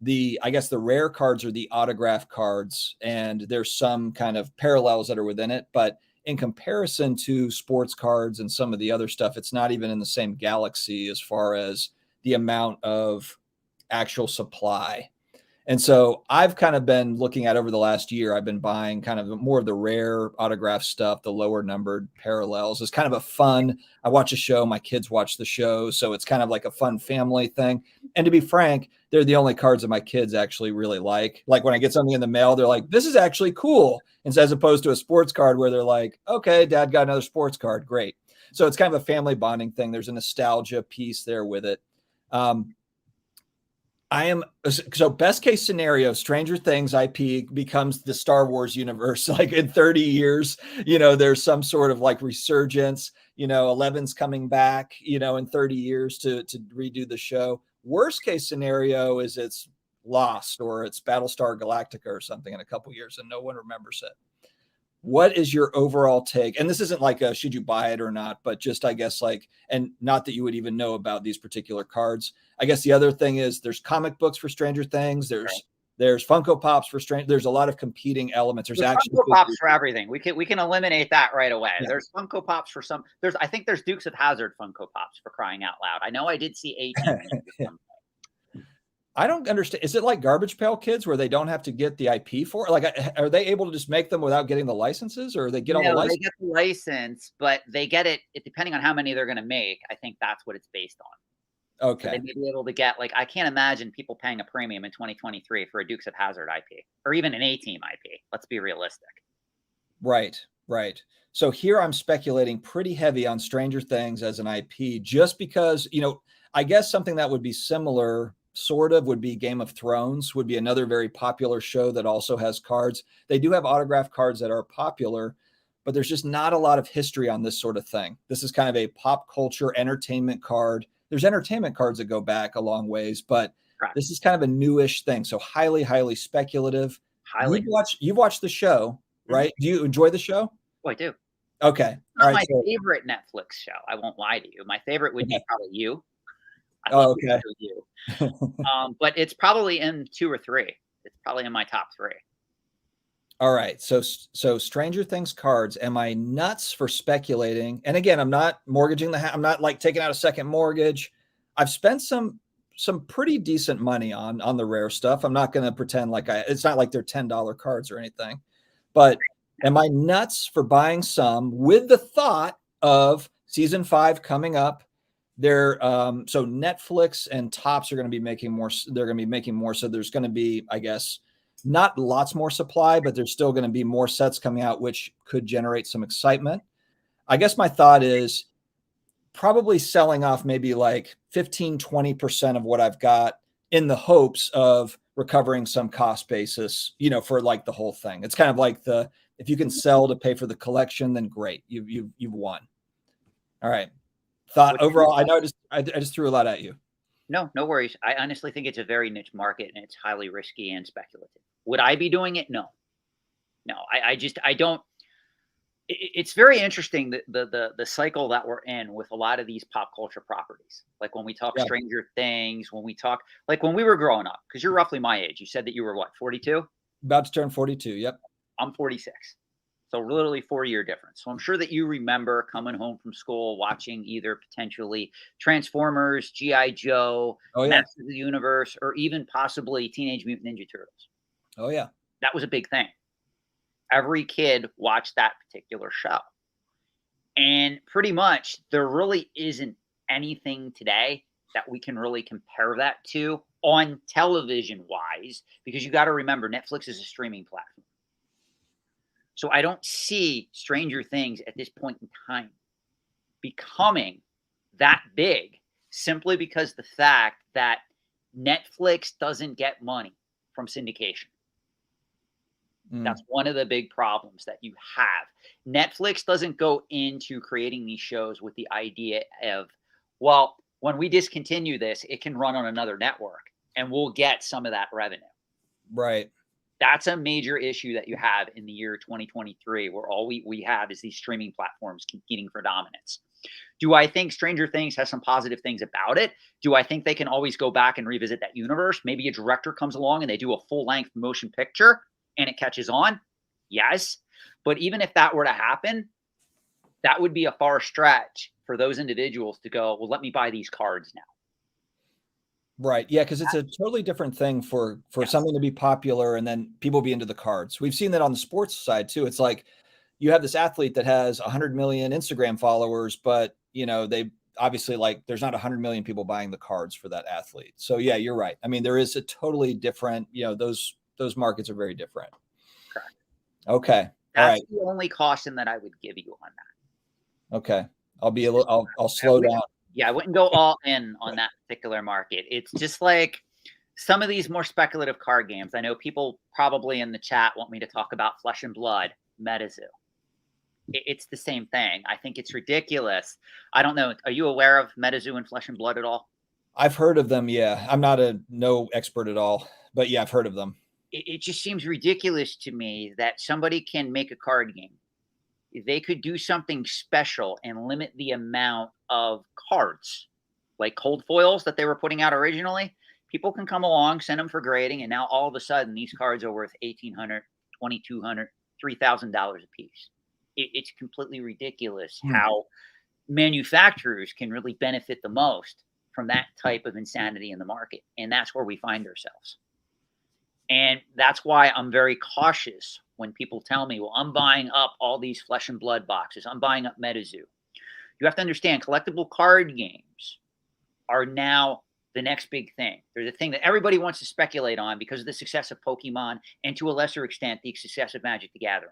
I guess the rare cards are the autograph cards, and there's some kind of parallels that are within it. But in comparison to sports cards and some of the other stuff, it's not even in the same galaxy as far as the amount of actual supply. And so I've kind of been looking at over the last year, I've been buying kind of more of the rare autograph stuff, the lower numbered parallels. It's kind of a fun, I watch a show, my kids watch the show. So it's kind of like a fun family thing. And to be frank, they're the only cards that my kids actually really like. Like when I get something in the mail, they're like, this is actually cool. And so as opposed to a sports card where they're like, okay, dad got another sports card. Great. So it's kind of a family bonding thing. There's a nostalgia piece there with it. So best case scenario, Stranger Things IP becomes the Star Wars universe. Like in 30 years, there's some sort of like resurgence, 11's coming back, in 30 years to redo the show. Worst case scenario is it's lost, or it's Battlestar Galactica or something in a couple years and no one remembers it. What is your overall take? And this isn't like a should you buy it or not, but just, I guess, like, and not that you would even know about these particular cards. I guess the other thing is there's comic books for Stranger Things. There's Funko Pops for Stranger. There's a lot of competing elements. There's actually Funko Pops for everything. We can eliminate that right away. Yeah. There's Funko Pops for some. I think there's Dukes of Hazzard Funko Pops, for crying out loud. I know I did see 18. I don't understand. Is it like Garbage Pail Kids where they don't have to get the IP for it? Like, are they able to just make them without getting the licenses, or they get all the licenses? They get the license, but they get it depending on how many they're going to make. I think that's what it's based on. So they Okay. may be able to get, like, I can't imagine people paying a premium in 2023 for a Dukes of Hazzard IP or even an A-Team IP. Let's be realistic. Right. Right. So here I'm speculating pretty heavy on Stranger Things as an IP, just because, I guess something that would be similar sort of would be Game of Thrones, would be another very popular show that also has cards. They do have autograph cards that are popular, but there's just not a lot of history on this sort of thing. This is kind of a pop culture entertainment card. There's entertainment cards that go back a long ways, but Correct. this is kind of a newish thing. So highly, highly speculative. Highly. You've watched the show, Mhm. right? Do you enjoy the show? Oh, I do. Okay. All Not right. my So, favorite Netflix show, I won't lie to you. My favorite would okay. be probably You. I love Oh, the okay. show You. But it's probably in 2 or 3. It's probably in my top 3. All right. So Stranger Things cards. Am I nuts for speculating? And again, I'm not mortgaging the house. I'm not like taking out a second mortgage. I've spent some pretty decent money on the rare stuff. I'm not going to pretend like it's not like they're $10 cards or anything. But am I nuts for buying some with the thought of season 5 coming up? They're so Netflix and Topps are going to be making more. They're going to be making more. So there's going to be, I guess, not lots more supply, but there's still going to be more sets coming out, which could generate some excitement. I guess my thought is probably selling off maybe like 15-20% of what I've got in the hopes of recovering some cost basis, for like the whole thing. It's kind of like if you can sell to pay for the collection, then great. You've won. All right. Thought Which overall, I know I just threw a lot at you. No, no worries. I honestly think it's a very niche market and it's highly risky and speculative. Would I be doing it? No. No, I just I don't it's very interesting the cycle that we're in with a lot of these pop culture properties. Like when we talk Yeah. Stranger Things, when we talk like when we were growing up, because you're roughly my age. You said that you were what, 42? About to turn 42. Yep. I'm 46. So literally 4-year difference. So I'm sure that you remember coming home from school watching either potentially Transformers, G.I. Joe, Oh yeah. Masters of the Universe, or even possibly Teenage Mutant Ninja Turtles. Oh yeah. That was a big thing. Every kid watched that particular show. And pretty much there really isn't anything today that we can really compare that to on television wise, because you got to remember Netflix is a streaming platform. So I don't see Stranger Things at this point in time becoming that big simply because the fact that Netflix doesn't get money from syndication. That's one of the big problems that you have. Netflix doesn't go into creating these shows with the idea of, well, when we discontinue this, it can run on another network and we'll get some of that revenue. Right. That's a major issue that you have in the year 2023, where all we have is these streaming platforms competing for dominance. Do I think Stranger Things has some positive things about it? Do I think they can always go back and revisit that universe? Maybe a director comes along and they do a full-length motion picture and it catches on? Yes. But even if that were to happen, that would be a far stretch for those individuals to go, well, let me buy these cards now. Right. Yeah, because it's a totally different thing for Yes. something to be popular and then people be into the cards. We've seen that on the sports side too. It's like you have this athlete that has 100 million Instagram followers, but they obviously like there's not 100 million people buying the cards for that athlete. So yeah, you're right. I mean, there is a totally different, those markets are very different. Correct. Okay. All That's right. the only caution that I would give you on that. Okay. I'll be It's a just, little I'll slow down. yeah, I wouldn't go all in on that particular market. It's just like some of these more speculative card games. I know people probably in the chat want me to talk about Flesh and Blood, MetaZoo. It's the same thing. I think it's ridiculous. I don't know. Are you aware of MetaZoo and Flesh and Blood at all? I've heard of them, yeah. I'm not no expert at all, but yeah, I've heard of them. It just seems ridiculous to me that somebody can make a card game. They could do something special and limit the amount of cards, like cold foils that they were putting out originally. People can come along, send them for grading, and now all of a sudden these cards are worth $1,800, $2,200, $3,000 a piece. It's completely ridiculous how manufacturers can really benefit the most from that type of insanity in the market. And that's where we find ourselves. And that's why I'm very cautious when people tell me, well, I'm buying up all these Flesh and Blood boxes. I'm buying up MetaZoo. You have to understand collectible card games are now the next big thing. They're the thing that everybody wants to speculate on because of the success of Pokemon and to a lesser extent, the success of Magic the Gathering.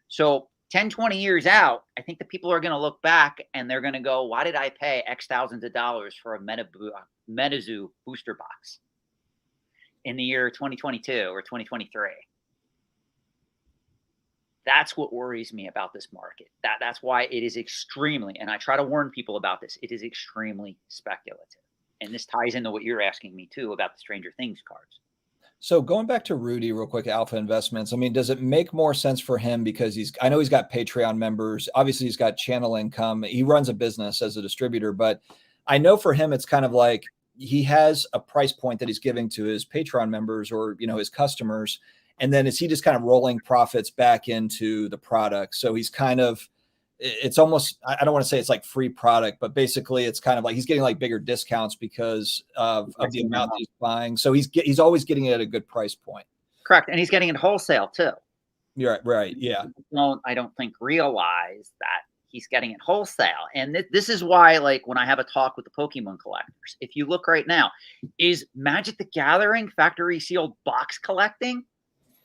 So 10, 20 years out, I think the people are going to look back and they're going to go, why did I pay X thousands of dollars for a MetaZoo booster box in the year 2022 or 2023? That's what worries me about this market. That's why it is extremely, and I try to warn people about this, it is extremely speculative. And this ties into what you're asking me too about the Stranger Things cards. So going back to Rudy real quick, Alpha Investments, I mean, does it make more sense for him because I know he's got Patreon members. Obviously he's got channel income. He runs a business as a distributor, but I know for him, it's kind of like he has a price point that he's giving to his Patreon members or, his customers. And then is he just kind of rolling profits back into the product? So he's kind of, it's almost, I don't want to say it's like free product, but basically it's kind of like he's getting like bigger discounts because of the amount he's buying. So he's always getting it at a good price point. Correct. And he's getting it wholesale too. You're right. Yeah. I don't think realize that he's getting it wholesale. And this is why, like, when I have a talk with the Pokemon collectors, if you look right now, is Magic the Gathering factory sealed box collecting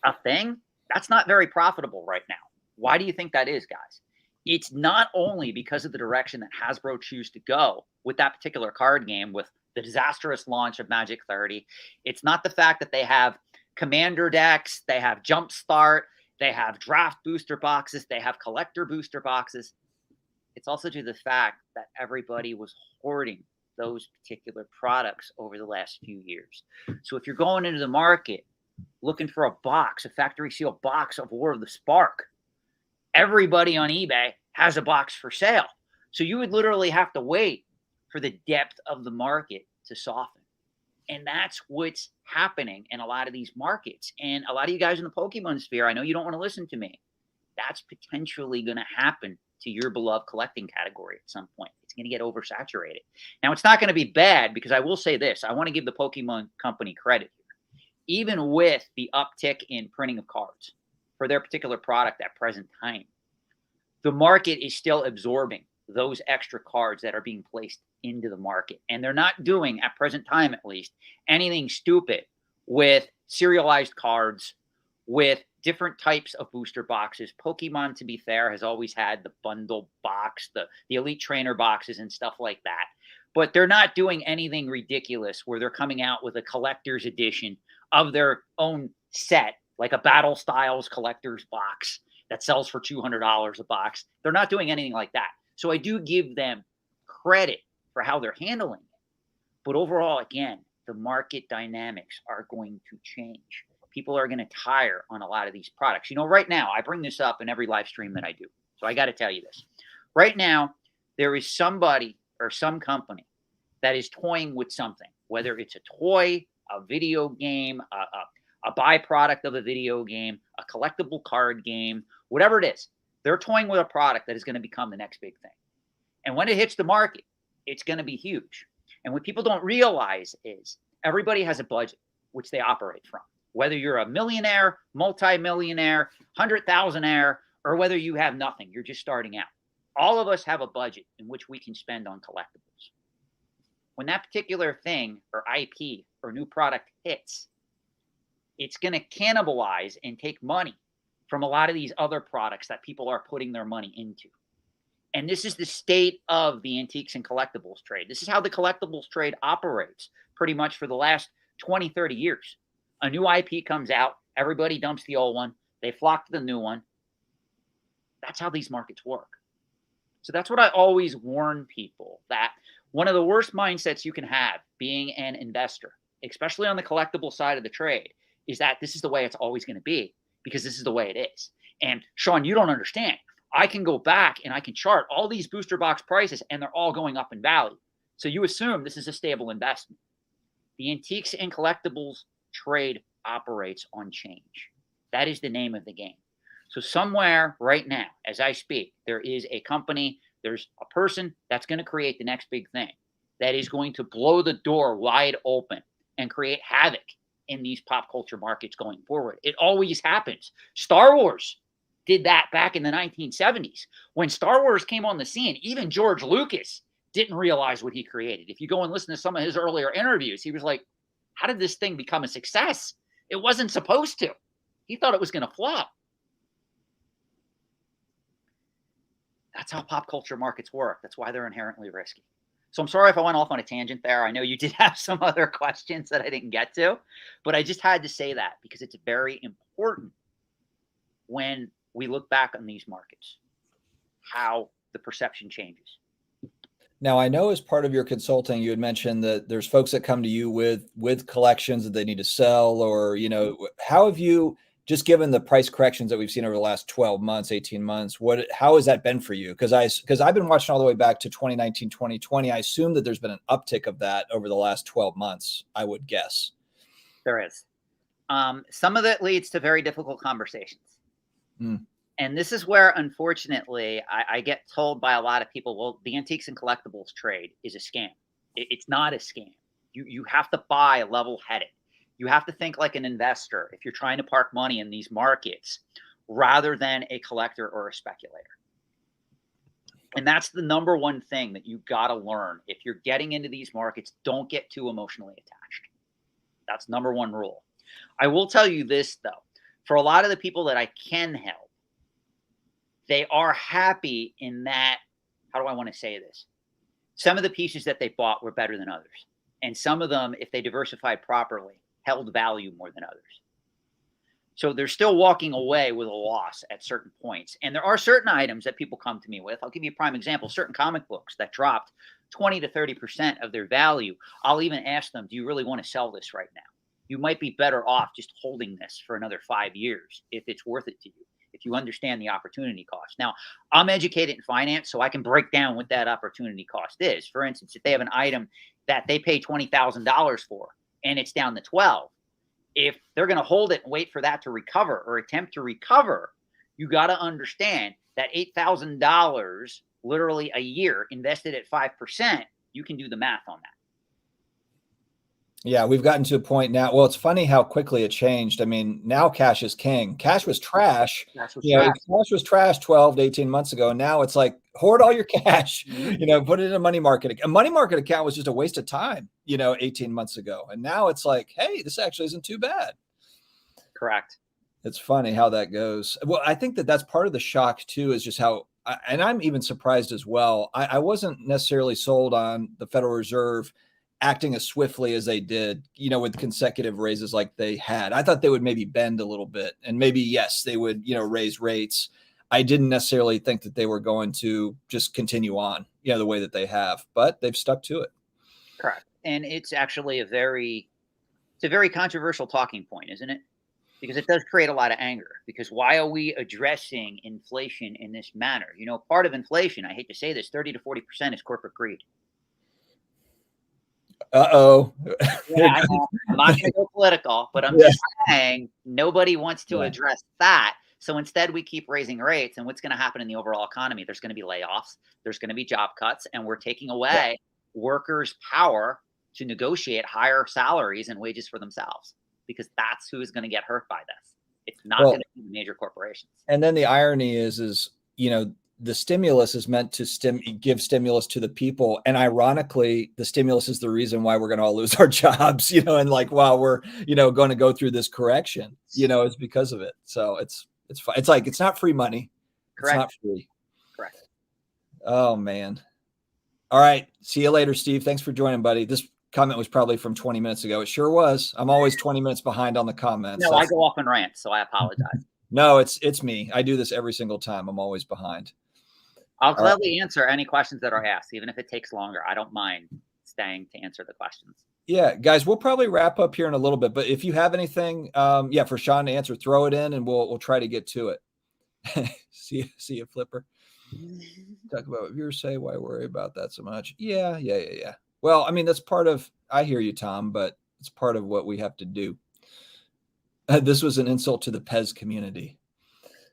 a thing? That's not very profitable right now. Why do you think that is, guys? It's not only because of the direction that Hasbro choose to go with that particular card game, with the disastrous launch of Magic 30. It's not the fact that they have commander decks, they have Jumpstart, they have draft booster boxes, they have collector booster boxes. It's also due to the fact that everybody was hoarding those particular products over the last few years. So if you're going into the market looking for a box, a factory sealed box of War of the Spark, everybody on eBay has a box for sale. So you would literally have to wait for the depth of the market to soften. And that's what's happening in a lot of these markets. And a lot of you guys in the Pokemon sphere, I know you don't want to listen to me. That's potentially going to happen to your beloved collecting category at some point. It's going to get oversaturated. Now, it's not going to be bad because I will say this. I want to give the Pokemon company credit here. Even with the uptick in printing of cards for their particular product at present time, the market is still absorbing those extra cards that are being placed into the market. And they're not doing, at present time at least, anything stupid with serialized cards, with different types of booster boxes. Pokemon, to be fair, has always had the bundle box, the Elite Trainer boxes and stuff like that. But they're not doing anything ridiculous where they're coming out with a collector's edition of their own set, like a Battle Styles collector's box that sells for $200 a box. They're not doing anything like that. So I do give them credit for how they're handling it. But overall, again, the market dynamics are going to change. People are going to tire on a lot of these products. Right now, I bring this up in every live stream that I do. So I got to tell you this. Right now, there is somebody or some company that is toying with something, whether it's a toy, a video game, a byproduct of a video game, a collectible card game, whatever it is. They're toying with a product that is going to become the next big thing. And when it hits the market, it's going to be huge. And what people don't realize is everybody has a budget which they operate from. Whether you're a millionaire, multi-millionaire, 100,000-aire, or whether you have nothing, you're just starting out. All of us have a budget in which we can spend on collectibles. When that particular thing or IP or new product hits, it's going to cannibalize and take money from a lot of these other products that people are putting their money into. And this is the state of the antiques and collectibles trade. This is how the collectibles trade operates pretty much for the last 20, 30 years. A new IP comes out, everybody dumps the old one, they flock to the new one. That's how these markets work. So that's what I always warn people, that one of the worst mindsets you can have being an investor, especially on the collectible side of the trade, is that this is the way it's always going to be because this is the way it is. And Shawn, you don't understand. I can go back and I can chart all these booster box prices and they're all going up in value. So you assume this is a stable investment. The antiques and collectibles trade operates on change. That is the name of the game. So somewhere right now, as I speak, there is a company, there's a person that's going to create the next big thing that is going to blow the door wide open and create havoc in these pop culture markets going forward. It always happens. Star Wars did that back in the 1970s. When Star Wars came on the scene, even George Lucas didn't realize what he created. If you go and listen to some of his earlier interviews, he was like, how did this thing become a success? It wasn't supposed to. He thought it was going to flop. That's how pop culture markets work. That's why they're inherently risky. So I'm sorry if I went off on a tangent there. I know you did have some other questions that I didn't get to, but I just had to say that because it's very important when we look back on these markets, how the perception changes. Now, I know as part of your consulting, you had mentioned that there's folks that come to you with collections that they need to sell, or, you know, how have you, just given the price corrections that we've seen over the last 12 months, 18 months, how has that been for you? Because I've been watching all the way back to 2019, 2020. I assume that there's been an uptick of that over the last 12 months, I would guess. There is. Some of it leads to very difficult conversations. And this is where, unfortunately, I get told by a lot of people, well, the antiques and collectibles trade is a scam. It's not a scam. You have to buy level-headed. You have to think like an investor if you're trying to park money in these markets rather than a collector or a speculator. And that's the number one thing that you got to learn. If you're getting into these markets, don't get too emotionally attached. That's number one rule. I will tell you this, though. For a lot of the people that I can help, they are happy in that, how do I want to say this? Some of the pieces that they bought were better than others. And some of them, if they diversified properly, held value more than others. So they're still walking away with a loss at certain points. And there are certain items that people come to me with. I'll give you a prime example. Certain comic books that dropped 20 to 30% of their value. I'll even ask them, do you really want to sell this right now? You might be better off just holding this for another 5 years if it's worth it to you, if you understand the opportunity cost. Now, I'm educated in finance, so I can break down what that opportunity cost is. For instance, if they have an item that they pay $20,000 for and it's down to 12, if they're going to hold it and wait for that to recover or attempt to recover, you got to understand that $8,000 literally a year invested at 5%, you can do the math on that. Yeah, we've gotten to a point now. Well, it's funny how quickly it changed. I mean, now cash is king. Cash was trash. Cash was trash 12 to 18 months ago. And now it's like, hoard all your cash, put it in a money market. A money market account was just a waste of time, 18 months ago. And now it's like, hey, this actually isn't too bad. Correct. It's funny how that goes. Well, I think that's part of the shock too, is just how, and I'm even surprised as well. I wasn't necessarily sold on the Federal Reserve acting as swiftly as they did, with consecutive raises like they had. I thought they would maybe bend a little bit, and maybe, yes, they would, raise rates. I didn't necessarily think that they were going to just continue on, the way that they have, but they've stuck to it. Correct. And it's actually a very controversial talking point, isn't it? Because it does create a lot of anger. Because why are we addressing inflation in this manner? Part of inflation, I hate to say this, 30 to 40% is corporate greed. Uh-oh. Yeah, I know. I'm not going to go political, but I'm just saying nobody wants to address that. So instead, we keep raising rates. And what's going to happen in the overall economy? There's going to be layoffs. There's going to be job cuts. And we're taking away workers' power to negotiate higher salaries and wages for themselves, because that's who is going to get hurt by this. It's not going to be major corporations. And then the irony is, the stimulus is meant to give stimulus to the people. And ironically, the stimulus is the reason why we're going to all lose our jobs, and like, while we're, going to go through this correction, it's because of it. So it's like, it's not free money. Correct. It's not free. Correct. Oh, man. All right. See you later, Steve. Thanks for joining, buddy. This comment was probably from 20 minutes ago. It sure was. I'm always 20 minutes behind on the comments. No, I go off and rant, so I apologize. No, it's me. I do this every single time. I'm always behind. I'll gladly answer any questions that are asked, even if it takes longer. I don't mind staying to answer the questions. Yeah, guys, we'll probably wrap up here in a little bit, but if you have anything, for Shawn to answer, throw it in and we'll try to get to it. See you, Flipper. Talk about what viewers say. Why worry about that so much? Yeah. Well, I mean, that's part of, I hear you, Tom, but it's part of what we have to do. This was an insult to the Pez community.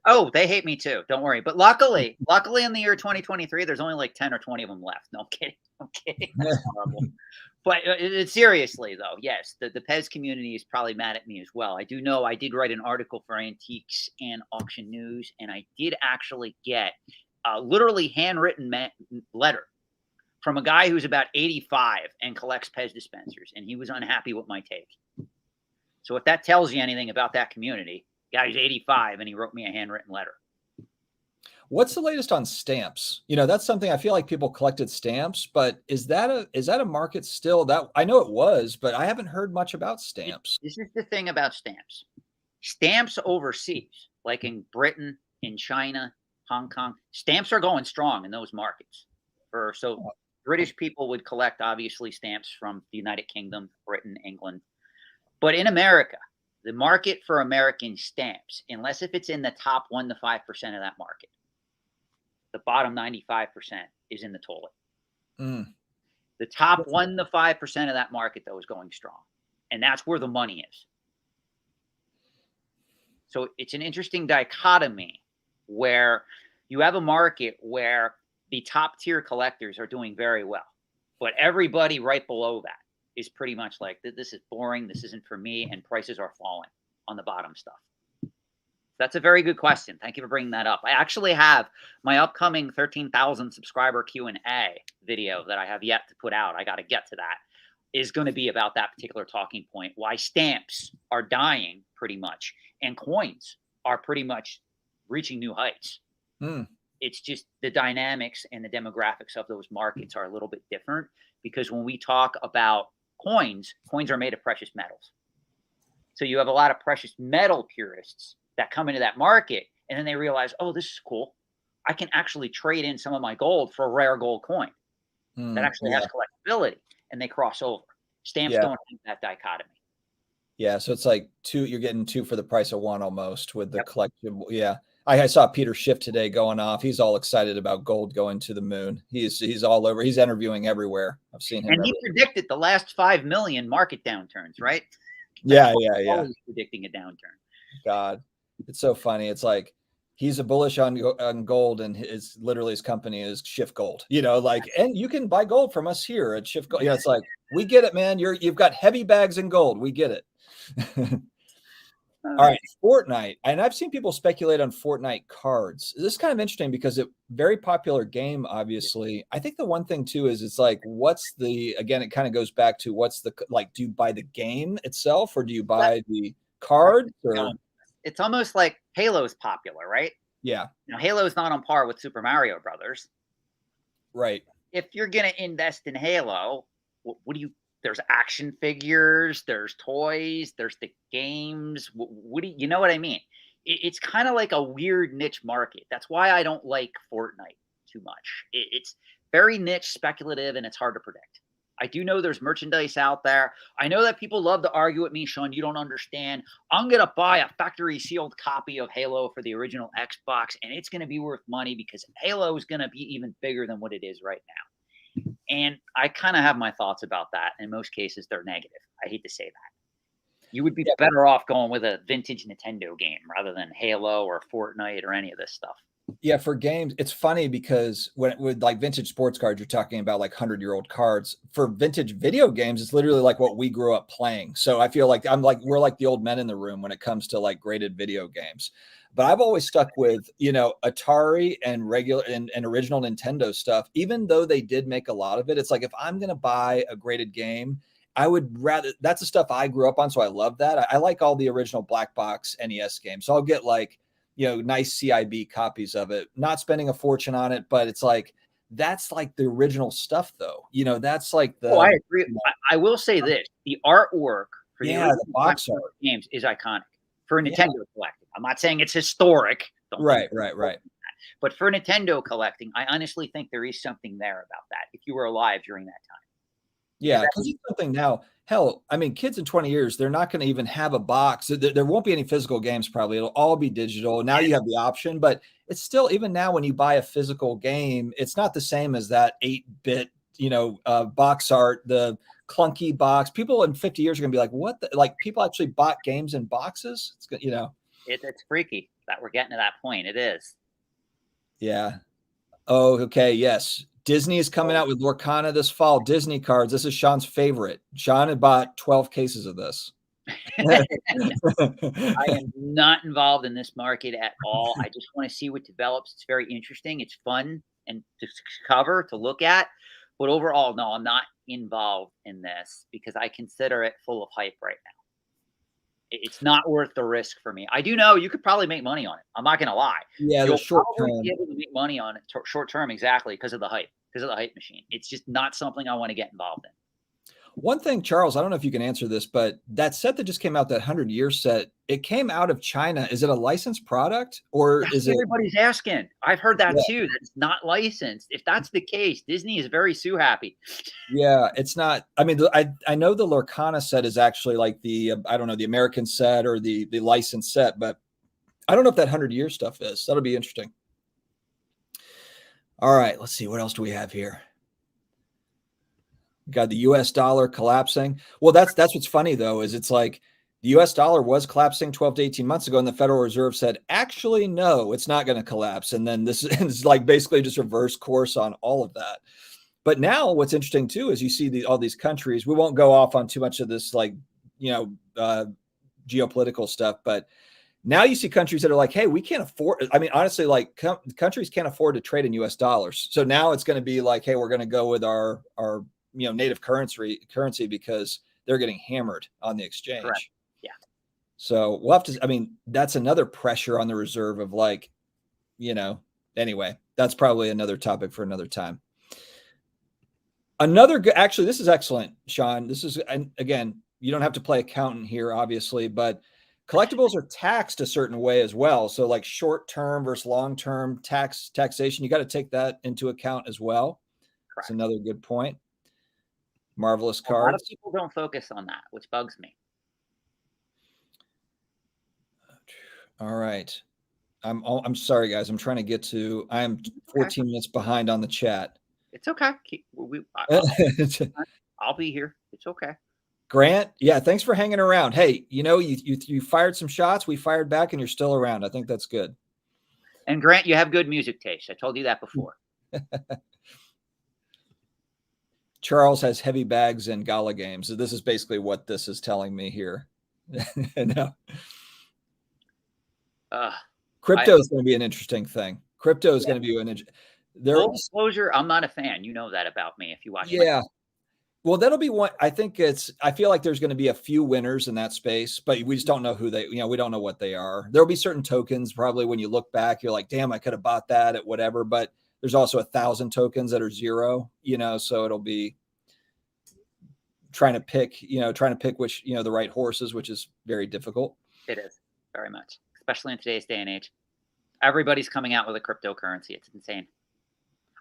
Oh, they hate me too. Don't worry. But luckily in the year 2023, there's only like 10 or 20 of them left. No, I'm kidding. That's horrible. But seriously, though, yes, the Pez community is probably mad at me as well. I do know I did write an article for Antiques and Auction News, and I did actually get a literally handwritten letter from a guy who's about 85 and collects Pez dispensers, and he was unhappy with my take. So if that tells you anything about that community, guy who's 85 and he wrote me a handwritten letter. What's the latest on stamps? You know, that's something I feel like people collected stamps, but is that a market still? That I know it was, but I haven't heard much about stamps. This is the thing about stamps. Stamps overseas, like in Britain, in China, Hong Kong, stamps are going strong in those markets. So British people would collect, obviously, stamps from the United Kingdom, Britain, England. But in America, the market for American stamps, unless if it's in the top 1 to 5% of that market, the bottom 95% is in the toilet. The top 1 to 5% of that market, though, is going strong. And that's where the money is. So it's an interesting dichotomy where you have a market where the top tier collectors are doing very well, but everybody right below that is pretty much like, this is boring, this isn't for me, and prices are falling on the bottom stuff. That's a very good question. Thank you for bringing that up. I actually have my upcoming 13,000 subscriber Q&A video that I have yet to put out. I got to get to that. Is going to be about that particular talking point, why stamps are dying pretty much and coins are pretty much reaching new heights. It's just the dynamics and the demographics of those markets are a little bit different, because when we talk about coins are made of precious metals. So you have a lot of precious metal purists that come into that market, and then they realize, oh, this is cool. I can actually trade in some of my gold for a rare gold coin that actually has collectability, and they cross over. Stamps don't have that dichotomy. Yeah, so it's like you're getting 2 for the price of 1 almost with the collectible. Yeah. I saw Peter Schiff today going off. He's all excited about gold going to the moon. He's all over. He's interviewing everywhere. I've seen him. And he predicted the last 5 million market downturns, right? Yeah. Always predicting a downturn. God, it's so funny. It's like he's a bullish on gold, and literally his company is Schiff Gold. You know, like, and you can buy gold from us here at Schiff Gold. Yeah, it's like, we get it, man. You've got heavy bags in gold. We get it. All right, Fortnite. And I've seen people speculate on Fortnite cards. This is kind of interesting because it's a very popular game, obviously. I think the one thing too is it's like, again, it kind of goes back to do you buy the game itself, or do you buy the card? It's almost like Halo's popular, right? Yeah. Now, Halo's not on par with Super Mario Brothers. Right. If you're going to invest in Halo, there's action figures, there's toys, there's the games. You know what I mean? It's kind of like a weird niche market. That's why I don't like Fortnite too much. It's very niche, speculative, and it's hard to predict. I do know there's merchandise out there. I know that people love to argue with me, Shawn, you don't understand. I'm going to buy a factory sealed copy of Halo for the original Xbox, and it's going to be worth money because Halo is going to be even bigger than what it is right now. And I kind of have my thoughts about that. In most cases, they're negative. I hate to say that. You would be better off going with a vintage Nintendo game rather than Halo or Fortnite or any of this stuff. Yeah, for games, it's funny because with like vintage sports cards, you're talking about like 100-year-old cards. For vintage video games, it's literally like what we grew up playing. So I feel like we're like the old men in the room when it comes to like graded video games. But I've always stuck with, Atari and regular and original Nintendo stuff, even though they did make a lot of it. It's like, if I'm going to buy a graded game, I would rather, that's the stuff I grew up on. So I love that. I like all the original black box NES games. So I'll get like, nice CIB copies of it, not spending a fortune on it, but it's like, that's like the original stuff though. That's like I agree. I will say this, the artwork for the box art games is iconic for a Nintendo collecting. I'm not saying it's historic. Right. But for Nintendo collecting, I honestly think there is something there about that if you were alive during that time. Yeah, because it's something now. Hell, I mean, kids in 20 years, they're not going to even have a box. There won't be any physical games probably. It'll all be digital. Now you have the option, but it's still, even now when you buy a physical game, it's not the same as that 8-bit, box art, the clunky box. People in 50 years are going to be like, what? Like, people actually bought games in boxes? It's freaky that we're getting to that point. It is. Yeah. Oh, okay. Yes. Disney is coming out with Lorcana this fall. Disney cards. This is Shawn's favorite. Shawn had bought 12 cases of this. I am not involved in this market at all. I just want to see what develops. It's very interesting. It's fun and to cover, to look at. But overall, no, I'm not involved in this because I consider it full of hype right now. It's not worth the risk for me. I do know you could probably make money on it. I'm not going to lie. Yeah, the You'll short probably term. be able to make money on it short term, exactly, because of the hype machine. It's just not something I want to get involved in. One thing, Charles, I don't know if you can answer this, but that set that just came out, that 100-year set, it came out of China. Is it a licensed product, or That's is what it? everybody's asking. I've heard that Yeah, too. That it's not licensed. If that's the case, Disney is very sue happy. yeah, it's not. I mean, I know the Lorcana set is actually like the I don't know, the American set or the licensed set, but I don't know if that 100-year stuff is. That'll be interesting. All right, let's see. What else do we have here? We got the US dollar collapsing. Well, that's what's funny though, is it's like the US dollar was collapsing 12 to 18 months ago, and the Federal Reserve said, actually, no, it's not going to collapse. And then this is like basically just reverse course on all of that. But now what's interesting too is you see all these countries. We won't go off on too much of this, like, geopolitical stuff, but now you see countries that are like, hey, we can't afford. I mean, honestly, like countries can't afford to trade in US dollars. So now it's going to be like, hey, we're going to go with our native currency because they're getting hammered on the exchange. Correct. Yeah. So we'll have to, I mean, that's another pressure on the reserve of like, anyway, that's probably another topic for another time. Actually, this is excellent, Shawn. This is, and again, you don't have to play accountant here, obviously, but collectibles are taxed a certain way as well. So like short-term versus long-term taxation, you got to take that into account as well. Correct. That's another good point. Marvelous cards. A lot of people don't focus on that, which bugs me. All right. I'm sorry, guys. I'm trying to get to. I am 14 minutes behind on the chat. It's okay. I'll be here. It's okay. Grant, yeah, thanks for hanging around. Hey, you fired some shots. We fired back, and you're still around. I think that's good. And Grant, you have good music taste. I told you that before. Charles has heavy bags in gala games. So this is basically what this is telling me here. No. Crypto is going to be an interesting thing. Crypto is going to be full disclosure, I'm not a fan. You know that about me if you watch. Yeah. Well, that'll be one. I feel like there's going to be a few winners in that space, but we just don't know who we don't know what they are. There'll be certain tokens probably when you look back, you're like, damn, I could have bought that at whatever, but there's also 1,000 tokens that are zero, so it'll be trying to pick which, the right horses, which is very difficult. It is very much, especially in today's day and age. Everybody's coming out with a cryptocurrency. It's insane.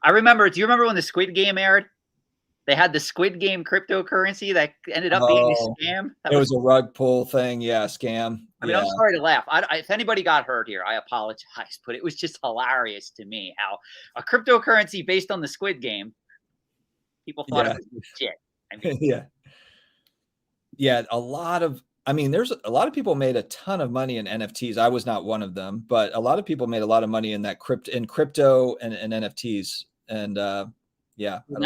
Do you remember when the Squid Game aired? They had the Squid Game cryptocurrency that ended up being a scam. It was a rug pull thing. Yeah. Scam. I mean, I'm sorry to laugh. If anybody got hurt here, I apologize, but it was just hilarious to me how a cryptocurrency based on the Squid Game, people thought it was legit. I mean, yeah. There's a lot of people made a ton of money in NFTs. I was not one of them, but a lot of people made a lot of money in that crypto and NFTs. And now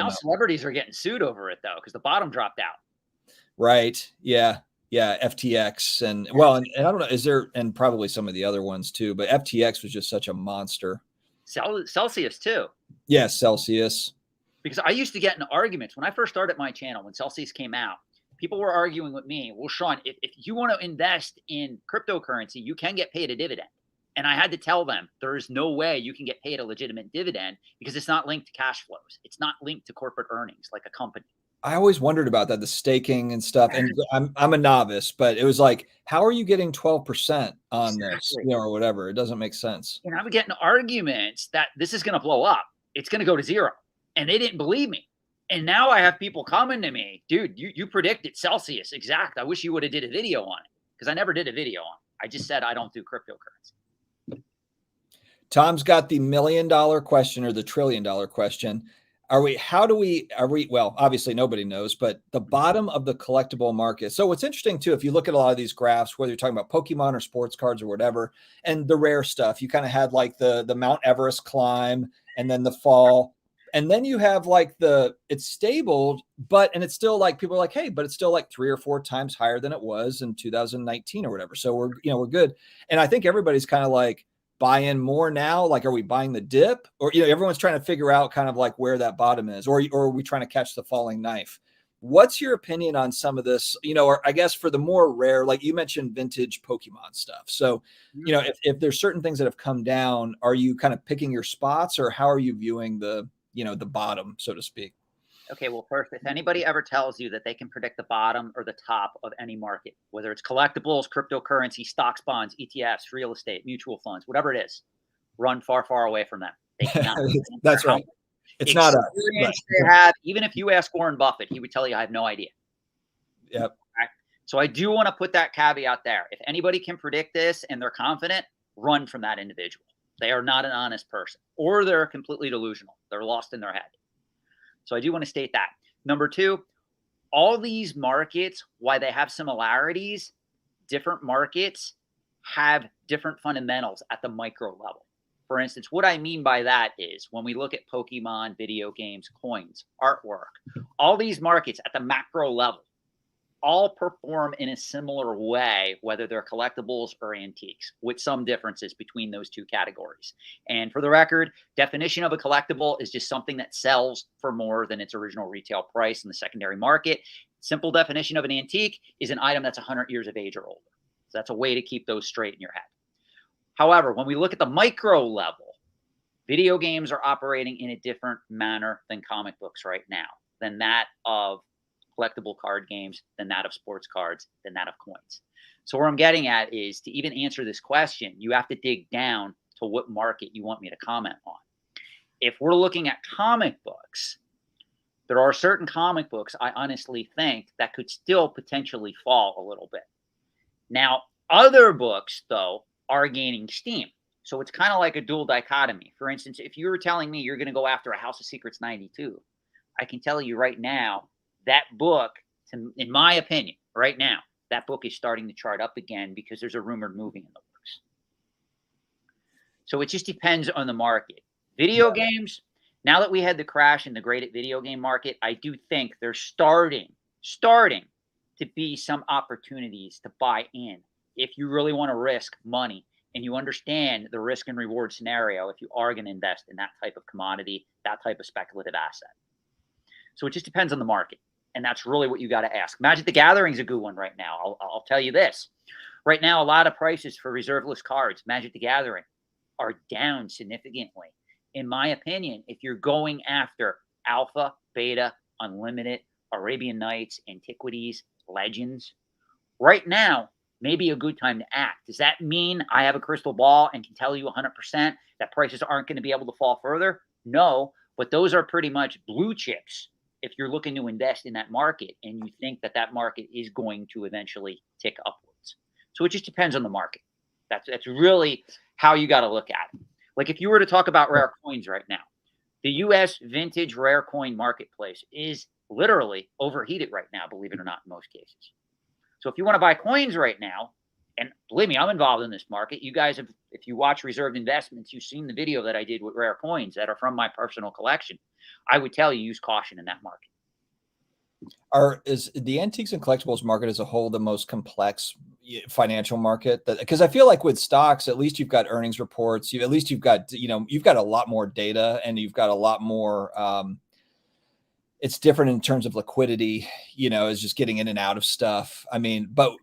celebrities are getting sued over it though, because the bottom dropped out. Right. Yeah. Yeah. FTX and I don't know, and probably some of the other ones too, but FTX was just such a monster. Celsius too. Yes. Celsius. Because I used to get in arguments when I first started my channel, when Celsius came out, people were arguing with me. Well, Shawn, if you want to invest in cryptocurrency, you can get paid a dividend. And I had to tell them there's no way you can get paid a legitimate dividend because it's not linked to cash flows. It's not linked to corporate earnings like a company. I always wondered about that, the staking and stuff. And I'm a novice, but it was like, how are you getting 12% on this, or whatever? It doesn't make sense. And I'm getting arguments that this is going to blow up. It's going to go to zero. And they didn't believe me. And now I have people coming to me, dude, you predicted Celsius exact. I wish you would have did a video on it, because I never did a video on it. I just said I don't do cryptocurrency. Tom's got the $1 million question or the $1 trillion question. Well, obviously nobody knows, but the bottom of the collectible market. So what's interesting too, if you look at a lot of these graphs, whether you're talking about Pokemon or sports cards or whatever, and the rare stuff, you kind of had like the Mount Everest climb and then the fall. And then you have like it's stable, and it's still like, people are like, hey, but it's still like 3 or 4 times higher than it was in 2019 or whatever. So we're good. And I think everybody's kind of like, buy in more now? Like, are we buying the dip, or, everyone's trying to figure out kind of like where that bottom is, or are we trying to catch the falling knife? What's your opinion on some of this, or I guess for the more rare, like you mentioned, vintage Pokemon stuff. So, if there's certain things that have come down, are you kind of picking your spots, or how are you viewing the bottom, so to speak? Okay, well, first, if anybody ever tells you that they can predict the bottom or the top of any market, whether it's collectibles, cryptocurrency, stocks, bonds, ETFs, real estate, mutual funds, whatever it is, run far, far away from them. They cannot. That's right. It's not experience they have. Even if you ask Warren Buffett, he would tell you, I have no idea. Yep. Okay? So I do want to put that caveat there. If anybody can predict this and they're confident, run from that individual. They are not an honest person, or they're completely delusional. They're lost in their head. So I do want to state that. Number two, all these markets, why they have similarities, different markets have different fundamentals at the micro level. For instance, what I mean by that is when we look at Pokemon, video games, coins, artwork, all these markets at the macro level all perform in a similar way, whether they're collectibles or antiques, with some differences between those two categories. And for the record, definition of a collectible is just something that sells for more than its original retail price in the secondary market. Simple definition of an antique is an item that's 100 years of age or older. So that's a way to keep those straight in your head. However, when we look at the micro level, video games are operating in a different manner than comic books right now, than that of collectible card games, than that of sports cards, than that of coins. So where I'm getting at is, to even answer this question, you have to dig down to what market you want me to comment on. If we're looking at comic books, there are certain comic books I honestly think that could still potentially fall a little bit. Now, other books, though, are gaining steam. So it's kind of like a dual dichotomy. For instance, if you were telling me you're going to go after a House of Secrets 92, I can tell you right now, that book, in my opinion, right now, that book is starting to chart up again because there's a rumored movie in the works. So it just depends on the market. Video games, now that we had the crash in the graded video game market, I do think there's starting to be some opportunities to buy in if you really want to risk money and you understand the risk and reward scenario if you are going to invest in that type of commodity, that type of speculative asset. So it just depends on the market. And that's really what you got to ask. Magic the Gathering is a good one right now. I'll tell you this. Right now, a lot of prices for reserve list cards, Magic the Gathering, are down significantly. In my opinion, if you're going after Alpha, Beta, Unlimited, Arabian Nights, Antiquities, Legends, right now may be a good time to act. Does that mean I have a crystal ball and can tell you 100% that prices aren't going to be able to fall further? No, but those are pretty much blue chips if you're looking to invest in that market and you think that that market is going to eventually tick upwards. So it just depends on the market. That's really how you got to look at it. Like if you were to talk about rare coins right now, the U.S. vintage rare coin marketplace is literally overheated right now, believe it or not, in most cases. So if you want to buy coins right now, and believe me, I'm involved in this market. You guys have, if you watch Reserved Investments, you've seen the video that I did with rare coins that are from my personal collection. I would tell you, use caution in that market. Is the antiques and collectibles market as a whole the most complex financial market? Because I feel like with stocks, at least you've got earnings reports. You've got a lot more data, and you've got a lot more. It's different in terms of liquidity, is just getting in and out of stuff. I mean, but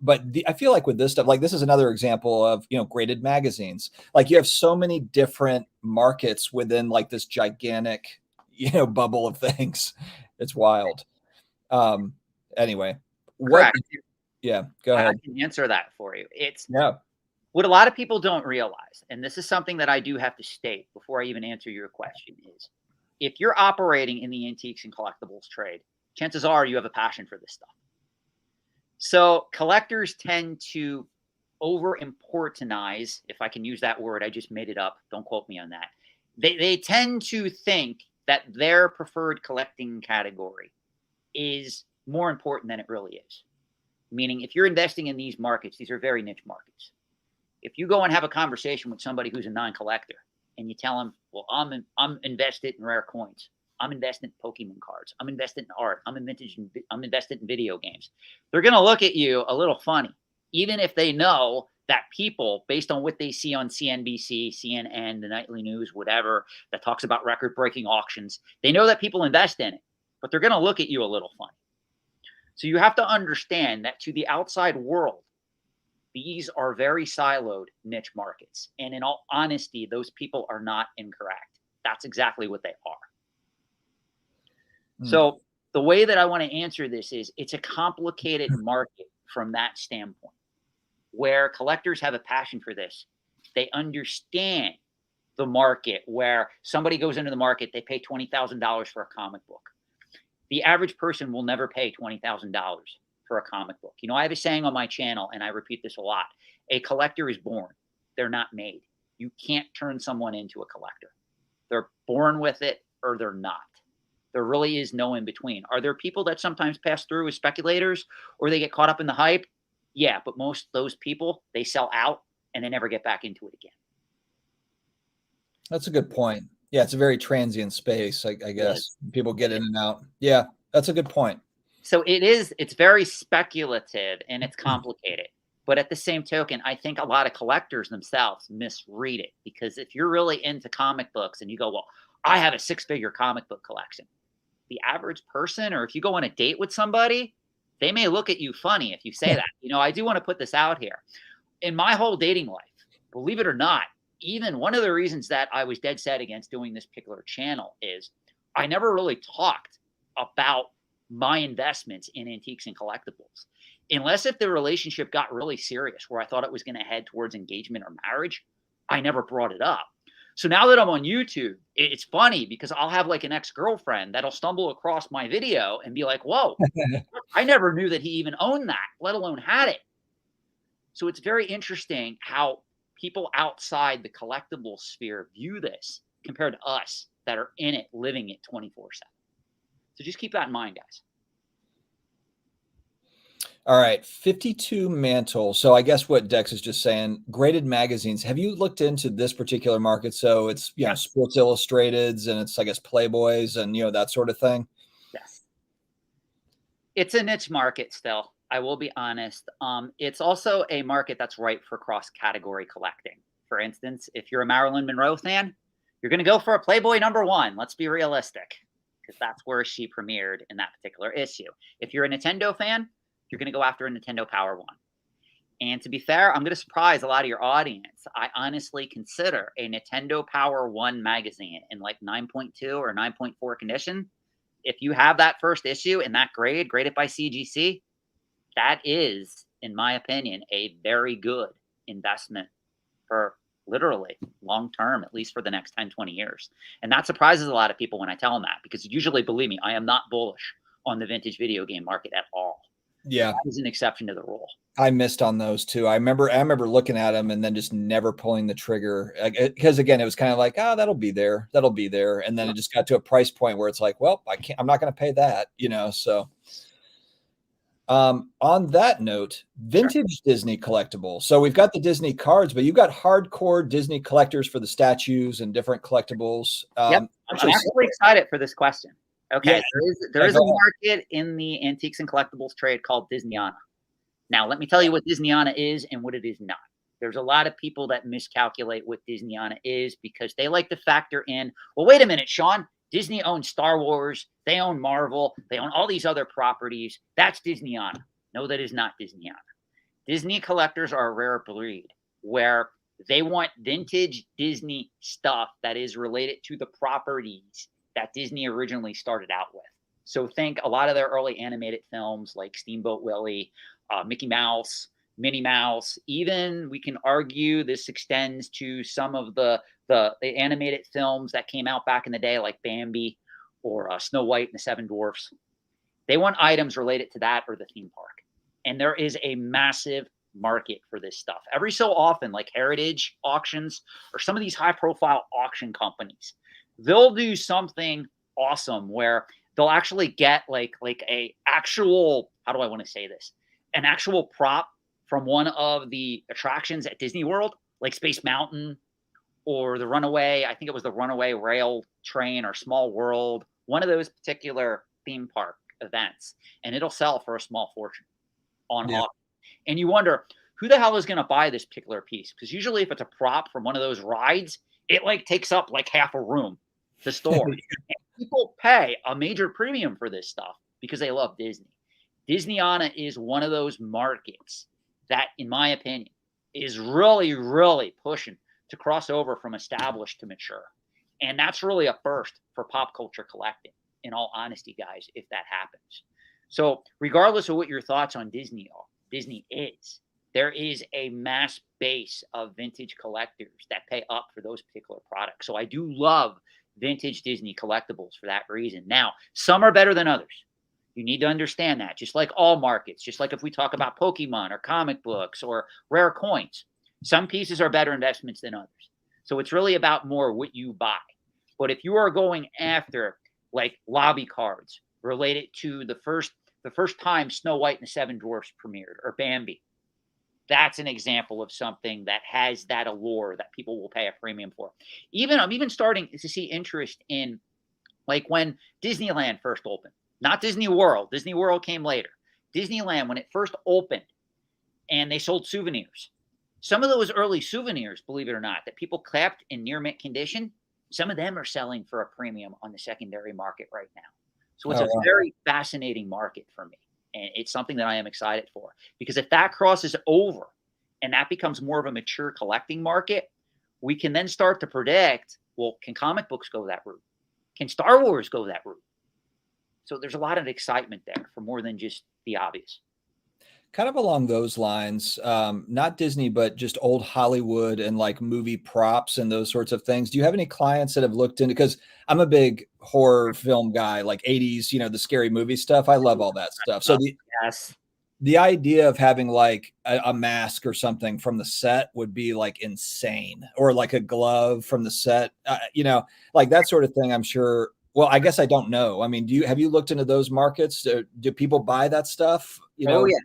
I feel like with this stuff, like this is another example of, graded magazines. Like you have so many different markets within like this gigantic, bubble of things. It's wild. Anyway, Correct. Yeah, go ahead. I can answer that for you. Yeah. What a lot of people don't realize, and this is something that I do have to state before I even answer your question, is if you're operating in the antiques and collectibles trade, chances are you have a passion for this stuff. So collectors tend to over-importanize, if I can use that word, I just made it up. Don't quote me on that. They tend to think that their preferred collecting category is more important than it really is. Meaning, if you're investing in these markets, these are very niche markets. If you go and have a conversation with somebody who's a non-collector and you tell them, well, I'm invested in rare coins, I'm invested in Pokemon cards, I'm invested in art, I'm invested in video games, they're going to look at you a little funny, even if they know that people, based on what they see on CNBC, CNN, the nightly news, whatever, that talks about record-breaking auctions, they know that people invest in it, but they're going to look at you a little funny. So you have to understand that to the outside world, these are very siloed niche markets. And in all honesty, those people are not incorrect. That's exactly what they are. So the way that I want to answer this is it's a complicated market from that standpoint, where collectors have a passion for this. They understand the market where somebody goes into the market, they pay $20,000 for a comic book. The average person will never pay $20,000 for a comic book. You know, I have a saying on my channel, and I repeat this a lot. A collector is born. They're not made. You can't turn someone into a collector. They're born with it or they're not. There really is no in between. Are there people that sometimes pass through as speculators or they get caught up in the hype? Yeah, but most of those people, they sell out and they never get back into it again. That's a good point. Yeah, it's a very transient space, I guess. Yes. People get in and out. Yeah, that's a good point. So it's very speculative and it's complicated. But at the same token, I think a lot of collectors themselves misread it, because if you're really into comic books and you go, well, I have a 6-figure comic book collection, the average person, or if you go on a date with somebody, they may look at you funny if you say that. You know, I do want to put this out here. In my whole dating life, believe it or not, even one of the reasons that I was dead set against doing this particular channel is I never really talked about my investments in antiques and collectibles. Unless if the relationship got really serious where I thought it was going to head towards engagement or marriage, I never brought it up. So now that I'm on YouTube, it's funny because I'll have like an ex-girlfriend that'll stumble across my video and be like, whoa, I never knew that he even owned that, let alone had it. So it's very interesting how people outside the collectible sphere view this compared to us that are in it, living it 24/7. So just keep that in mind, guys. All right, 52 Mantle. So I guess what Dex is just saying, graded magazines. Have you looked into this particular market? So it's, you know, Sports Illustrateds and it's, I guess, Playboys and, you know, that sort of thing. Yes. It's a niche market still. I will be honest. It's also a market that's ripe for cross-category collecting. For instance, if you're a Marilyn Monroe fan, you're going to go for a Playboy #1. Let's be realistic, because that's where she premiered in that particular issue. If you're a Nintendo fan, you're going to go after a Nintendo Power 1. And to be fair, I'm going to surprise a lot of your audience. I honestly consider a Nintendo Power 1 magazine in like 9.2 or 9.4 condition. If you have that first issue in that grade, graded by CGC, that is, in my opinion, a very good investment for literally long term, at least for the next 10, 20 years. And that surprises a lot of people when I tell them that, because usually, believe me, I am not bullish on the vintage video game market at all. Yeah, that is an exception to the rule. I missed on those too. I remember looking at them and then just never pulling the trigger, because again, it was kind of like, oh, that'll be there, and then it just got to a price point where it's like, well, I'm not going to pay that, you know. So, on that note, vintage Disney collectible. So we've got the Disney cards, but you've got hardcore Disney collectors for the statues and different collectibles. Yep. I'm actually excited for this question. Okay, yeah, there is a market in the antiques and collectibles trade called Disneyana. Now, let me tell you what Disneyana is and what it is not. There's a lot of people that miscalculate what Disneyana is because they like to factor in, well, wait a minute, Shawn, Disney owns Star Wars, they own Marvel, they own all these other properties. That's Disneyana. No, that is not Disneyana. Disney collectors are a rare breed where they want vintage Disney stuff that is related to the properties that Disney originally started out with. So think a lot of their early animated films like Steamboat Willie, Mickey Mouse, Minnie Mouse. Even we can argue this extends to some of the animated films that came out back in the day, like Bambi or Snow White and the Seven Dwarfs. They want items related to that or the theme park. And there is a massive market for this stuff. Every so often, like heritage auctions or some of these high-profile auction companies, they'll do something awesome where they'll actually get like a actual, how do I want to say this? An actual prop from one of the attractions at Disney World, like Space Mountain or the Runaway. I think it was the Runaway Rail Train or Small World, one of those particular theme park events. And it'll sell for a small fortune on auction. And you wonder, who the hell is going to buy this particular piece? Because usually if it's a prop from one of those rides, it like takes up like half a room to store. And people pay a major premium for this stuff because they love Disney. Disneyana is one of those markets that, in my opinion, is really, really pushing to cross over from established to mature. And that's really a first for pop culture collecting, in all honesty, guys, if that happens. So regardless of what your thoughts on Disney are, Disney is, there is a mass base of vintage collectors that pay up for those particular products. So I do love vintage Disney collectibles for that reason. Now, some are better than others. You need to understand that, just like all markets, just like if we talk about Pokemon or comic books or rare coins, some pieces are better investments than others. So it's really about more what you buy. But if you are going after like lobby cards related to the first time Snow White and the Seven Dwarfs premiered, or Bambi, that's an example of something that has that allure that people will pay a premium for. I'm even starting to see interest in, like, when Disneyland first opened. Not Disney World. Disney World came later. Disneyland, when it first opened and they sold souvenirs, some of those early souvenirs, believe it or not, that people kept in near mint condition, some of them are selling for a premium on the secondary market right now. So it's a very fascinating market for me. And it's something that I am excited for, because if that crosses over and that becomes more of a mature collecting market, we can then start to predict, well, can comic books go that route? Can Star Wars go that route? So there's a lot of excitement there for more than just the obvious. Kind of along those lines, not Disney, but just old Hollywood and like movie props and those sorts of things. Do you have any clients that have looked into, because I'm a big horror film guy, like 80s, the scary movie stuff. I love all that stuff. So the idea of having like a mask or something from the set would be like insane, or like a glove from the set, like that sort of thing. I'm sure. Well, I guess I don't know. I mean, have you looked into those markets? Do people buy that stuff? Oh, yes.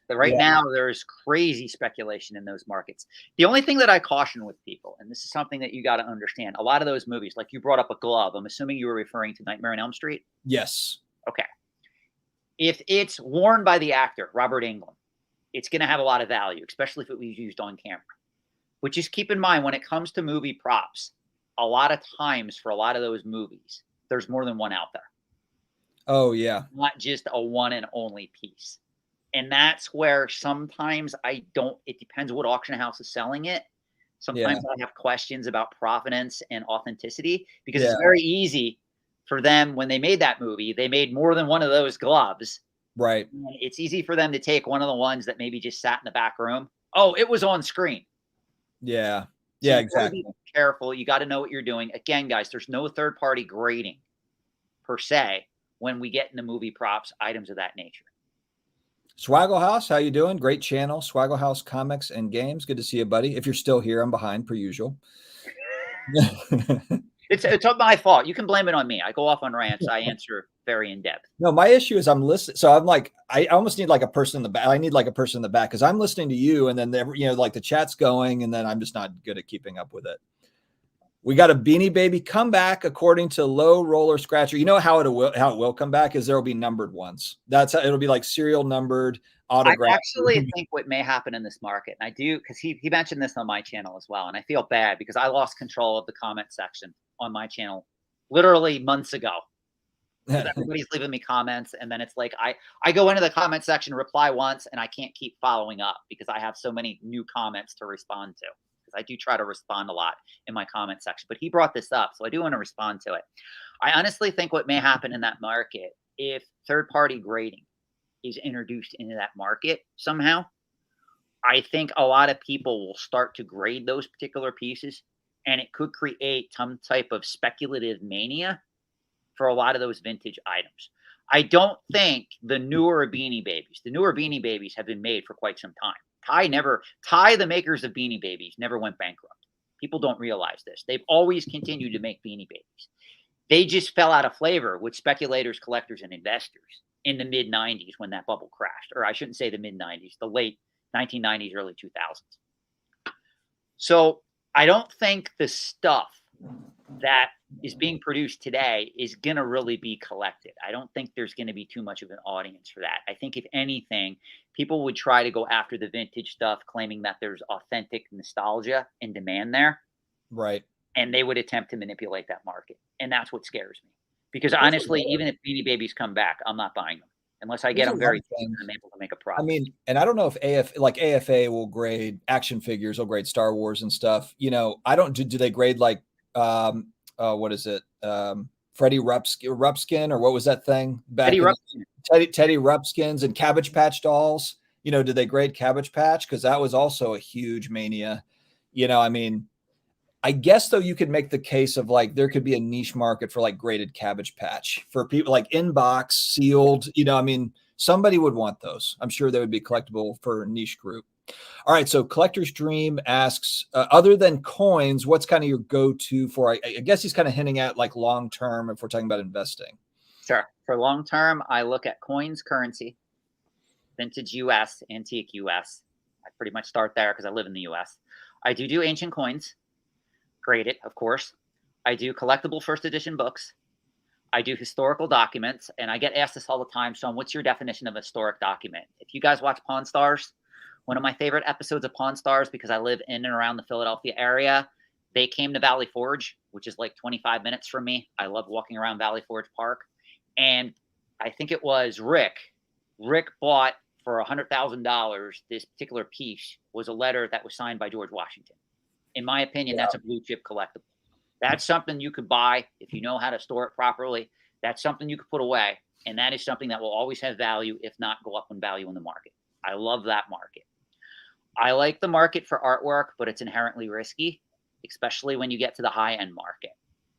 But right now, there's crazy speculation in those markets. The only thing that I caution with people, and this is something that you got to understand, a lot of those movies, like you brought up a glove, I'm assuming you were referring to Nightmare on Elm Street? Yes. Okay. If it's worn by the actor, Robert Englund, it's going to have a lot of value, especially if it was used on camera. But just keep in mind, when it comes to movie props, a lot of times for a lot of those movies, there's more than one out there. Oh, yeah. Not just a one and only piece. And that's where sometimes it depends what auction house is selling it. Sometimes I have questions about provenance and authenticity, because it's very easy for them, when they made that movie, they made more than one of those gloves. Right. And it's easy for them to take one of the ones that maybe just sat in the back room. Oh, it was on screen. Yeah. So yeah, exactly. Be careful. You got to know what you're doing. Again, guys, there's no third-party grading per se when we get into movie props, items of that nature. Swaggle House, how you doing? Great channel, Swaggle House Comics and Games. Good to see you, buddy. If you're still here, I'm behind per usual. It's my fault. You can blame it on me. I go off on rants. I answer very in depth. No, my issue is I'm listening. So I'm like, I almost need like a person in the back. I need like a person in the back, because I'm listening to you, and then like the chat's going, and then I'm just not good at keeping up with it. We got a Beanie Baby comeback, according to Low Roller Scratcher. You know how it will come back is there will be numbered ones. That's how it'll be, like serial numbered, autographed. I actually think what may happen in this market, and I do, because he mentioned this on my channel as well, and I feel bad because I lost control of the comment section on my channel literally months ago. Everybody's leaving me comments, and then it's like I go into the comment section, reply once, and I can't keep following up because I have so many new comments to respond to. I do try to respond a lot in my comment section, but he brought this up, so I do want to respond to it. I honestly think what may happen in that market, if third-party grading is introduced into that market somehow, I think a lot of people will start to grade those particular pieces, and it could create some type of speculative mania for a lot of those vintage items. I don't think the newer Beanie Babies have been made for quite some time. Ty, the makers of Beanie Babies, never went bankrupt. People don't realize this. They've always continued to make Beanie Babies. They just fell out of flavor with speculators, collectors, and investors in the mid-90s when that bubble crashed. Or I shouldn't say the mid-90s, the late 1990s, early 2000s. So I don't think the stuff that is being produced today is going to really be collected. I don't think there's going to be too much of an audience for that. I think if anything, people would try to go after the vintage stuff, claiming that there's authentic nostalgia and demand there. Right. And they would attempt to manipulate that market. And that's what scares me. Because honestly, even if Beanie Babies come back, I'm not buying them unless I get them very cheap and I'm able to make a profit. I mean, and I don't know if AFA will grade action figures, will grade Star Wars and stuff. You know, I don't do they grade like what is it? Freddie Rupskin, or what was that thing back? Teddy Rupskins and Cabbage Patch dolls. You know, did they grade Cabbage Patch? Because that was also a huge mania. You know, I mean, I guess though you could make the case of like there could be a niche market for like graded Cabbage Patch for people like inbox sealed. You know, I mean, somebody would want those. I'm sure they would be collectible for a niche group. All right, so Collector's Dream asks, other than coins, what's kind of your go-to for? I guess he's kind of hinting at like long term if we're talking about investing. Sure. For long term, I look at coins, currency, vintage US, antique US. I pretty much start there because I live in the US. I do ancient coins. Graded, of course. I do collectible first edition books. I do historical documents, and I get asked this all the time. Shawn, what's your definition of a historic document? If you guys watch Pawn Stars, one of my favorite episodes of Pawn Stars, because I live in and around the Philadelphia area, they came to Valley Forge, which is like 25 minutes from me. I love walking around Valley Forge Park. And I think it was Rick. Rick bought for $100,000 this particular piece was a letter that was signed by George Washington. In my opinion, that's a blue chip collectible. That's something you could buy if you know how to store it properly. That's something you could put away. And that is something that will always have value, if not go up in value in the market. I love that market. I like the market for artwork, but it's inherently risky, especially when you get to the high-end market.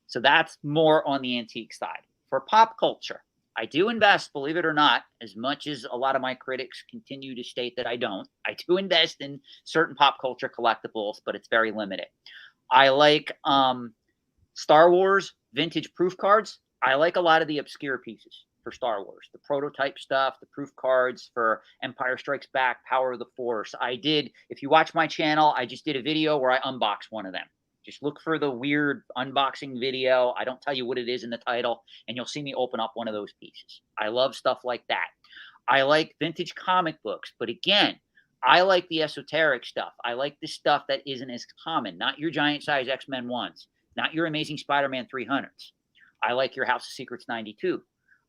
So that's more on the antique side. For pop culture, I do invest, believe it or not, as much as a lot of my critics continue to state that I don't. I do invest in certain pop culture collectibles, but it's very limited. I like Star Wars vintage proof cards. I like a lot of the obscure pieces for Star Wars, the prototype stuff, the proof cards for Empire Strikes Back, Power of the Force. If you watch my channel, I just did a video where I unboxed one of them. Just look for the weird unboxing video. I don't tell you what it is in the title, and you'll see me open up one of those pieces. I love stuff like that. I like vintage comic books, but again, I like the esoteric stuff. I like the stuff that isn't as common, not your giant size X-Men 1s, not your Amazing Spider-Man 300s. I like your House of Secrets 92.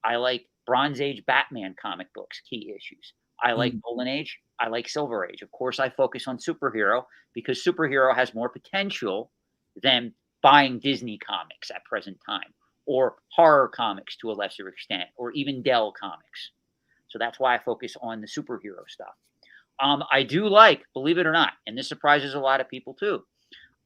I like Bronze Age Batman comic books, key issues. I like Golden Age. I like Silver Age. Of course, I focus on superhero because superhero has more potential than buying Disney comics at present time, or horror comics to a lesser extent, or even Dell comics. So that's why I focus on the superhero stuff. I do like, believe it or not, and this surprises a lot of people too,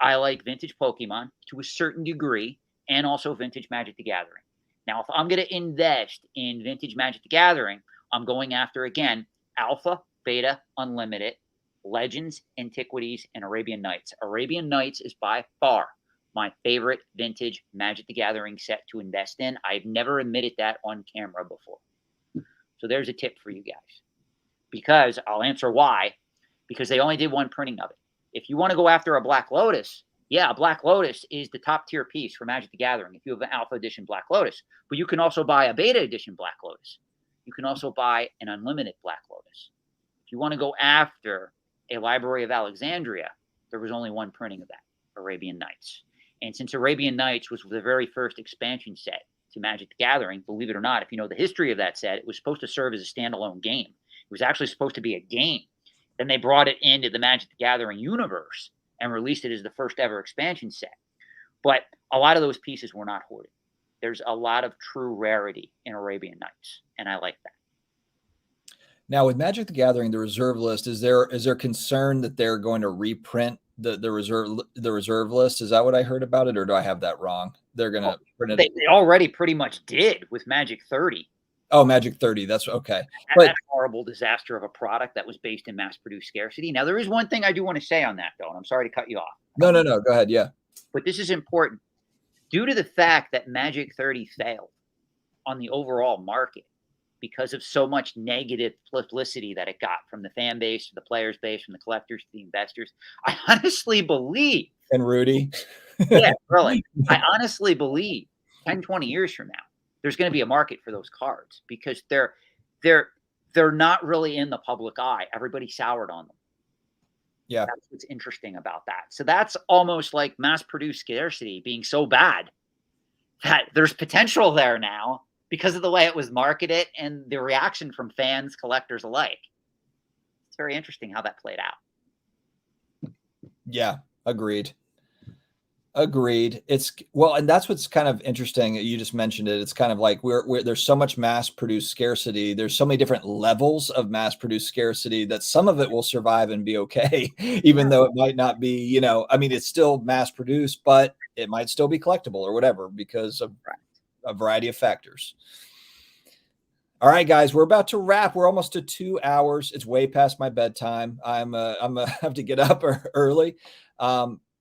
I like vintage Pokemon to a certain degree, and also vintage Magic the Gathering. Now, if I'm going to invest in vintage Magic the Gathering, I'm going after, again, Alpha, Beta, Unlimited, Legends, Antiquities, and Arabian Nights. Arabian Nights is by far my favorite vintage Magic the Gathering set to invest in. I've never admitted that on camera before. So there's a tip for you guys. Because I'll answer why. Because they only did one printing of it. If you want to go after a Black Lotus, yeah, Black Lotus is the top tier piece for Magic the Gathering if you have an Alpha Edition Black Lotus. But you can also buy a Beta Edition Black Lotus. You can also buy an Unlimited Black Lotus. If you want to go after a Library of Alexandria, there was only one printing of that, Arabian Nights. And since Arabian Nights was the very first expansion set to Magic the Gathering, believe it or not, if you know the history of that set, it was supposed to serve as a standalone game. It was actually supposed to be a game. Then they brought it into the Magic the Gathering universe and released it as the first ever expansion set. But a lot of those pieces were not hoarded. There's a lot of true rarity in Arabian Nights, and I like that. Now, with Magic the Gathering, the reserve list, is there concern that they're going to reprint the reserve list? Is that what I heard about it, or do I have that wrong? They're going to print it. They already pretty much did with Magic 30. Oh, Magic 30. That's okay. That horrible disaster of a product that was based in mass-produced scarcity. Now, there is one thing I do want to say on that, though, and I'm sorry to cut you off. No. Go ahead. Yeah. But this is important. Due to the fact that Magic 30 failed on the overall market because of so much negative publicity that it got from the fan base, to the players base, from the collectors to the investors, I honestly believe. And Rudy. Yeah, really. I honestly believe 10, 20 years from now, there's going to be a market for those cards because they're not really in the public eye. Everybody soured on them. Yeah. That's what's interesting about that. So that's almost like mass-produced scarcity being so bad that there's potential there now because of the way it was marketed and the reaction from fans, collectors alike. It's very interesting how that played out. Yeah, agreed. Agreed. It's well, and that's what's kind of interesting. You just mentioned it. It's kind of like we're there's so much mass-produced scarcity. There's so many different levels of mass-produced scarcity that some of it will survive and be okay, even though it might not be, you know, I mean, it's still mass-produced, but it might still be collectible or whatever because of a variety of factors. All right, guys, we're about to wrap. We're almost to 2 hours. It's way past my bedtime. I'm have to get up early.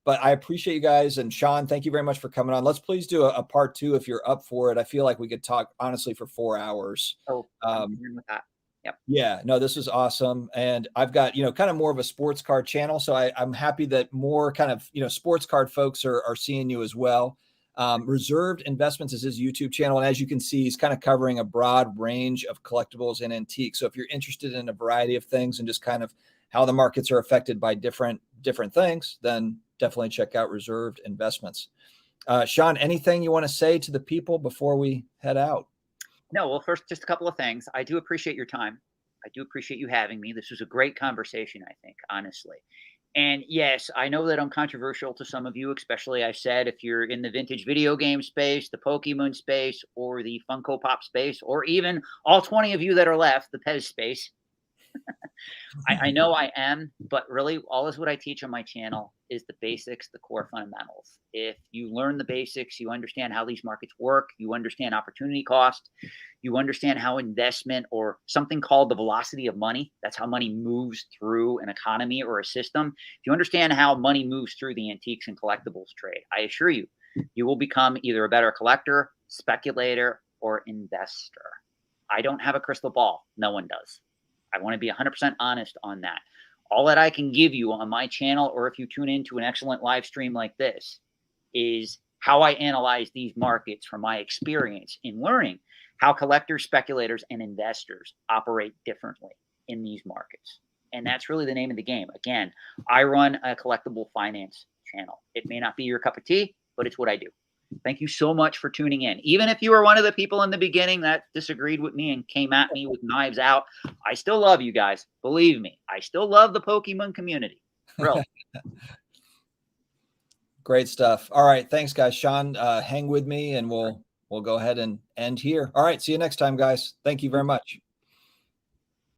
But I appreciate you guys. And Shawn, thank you very much for coming on. Let's please do a part 2 if you're up for it. I feel like we could talk honestly for 4 hours. Oh, I'm with that. Yep. Yeah, no, this is awesome. And I've got, you know, kind of more of a sports card channel. So I'm happy that more kind of, you know, sports card folks are seeing you as well. Reserved Investments is his YouTube channel. And as you can see, he's kind of covering a broad range of collectibles and antiques. So if you're interested in a variety of things and just kind of how the markets are affected by different things, then definitely check out Reserved Investments. Shawn, anything you want to say to the people before we head out? No, well, first, just a couple of things. I do appreciate your time. I do appreciate you having me. This was a great conversation, I think, honestly. And yes, I know that I'm controversial to some of you, especially I said if you're in the vintage video game space, the Pokemon space, or the Funko Pop space, or even all 20 of you that are left, the Pez space. I know I am, but really all is what I teach on my channel is the basics, the core fundamentals. If you learn the basics, you understand how these markets work, you understand opportunity cost, you understand how investment or something called the velocity of money, that's how money moves through an economy or a system. If you understand how money moves through the antiques and collectibles trade, I assure you, you will become either a better collector, speculator, or investor. I don't have a crystal ball. No one does. I want to be 100% honest on that. All that I can give you on my channel, or if you tune into an excellent live stream like this, is how I analyze these markets from my experience in learning how collectors, speculators, and investors operate differently in these markets. And that's really the name of the game. Again, I run a collectible finance channel. It may not be your cup of tea, but it's what I do. Thank you so much for tuning in. Even if you were one of the people in the beginning that disagreed with me and came at me with knives out, I still love you guys. Believe me, I still love the Pokemon community. Really. Great stuff. All right. Thanks, guys. Shawn, hang with me and we'll go ahead and end here. All right. See you next time, guys. Thank you very much.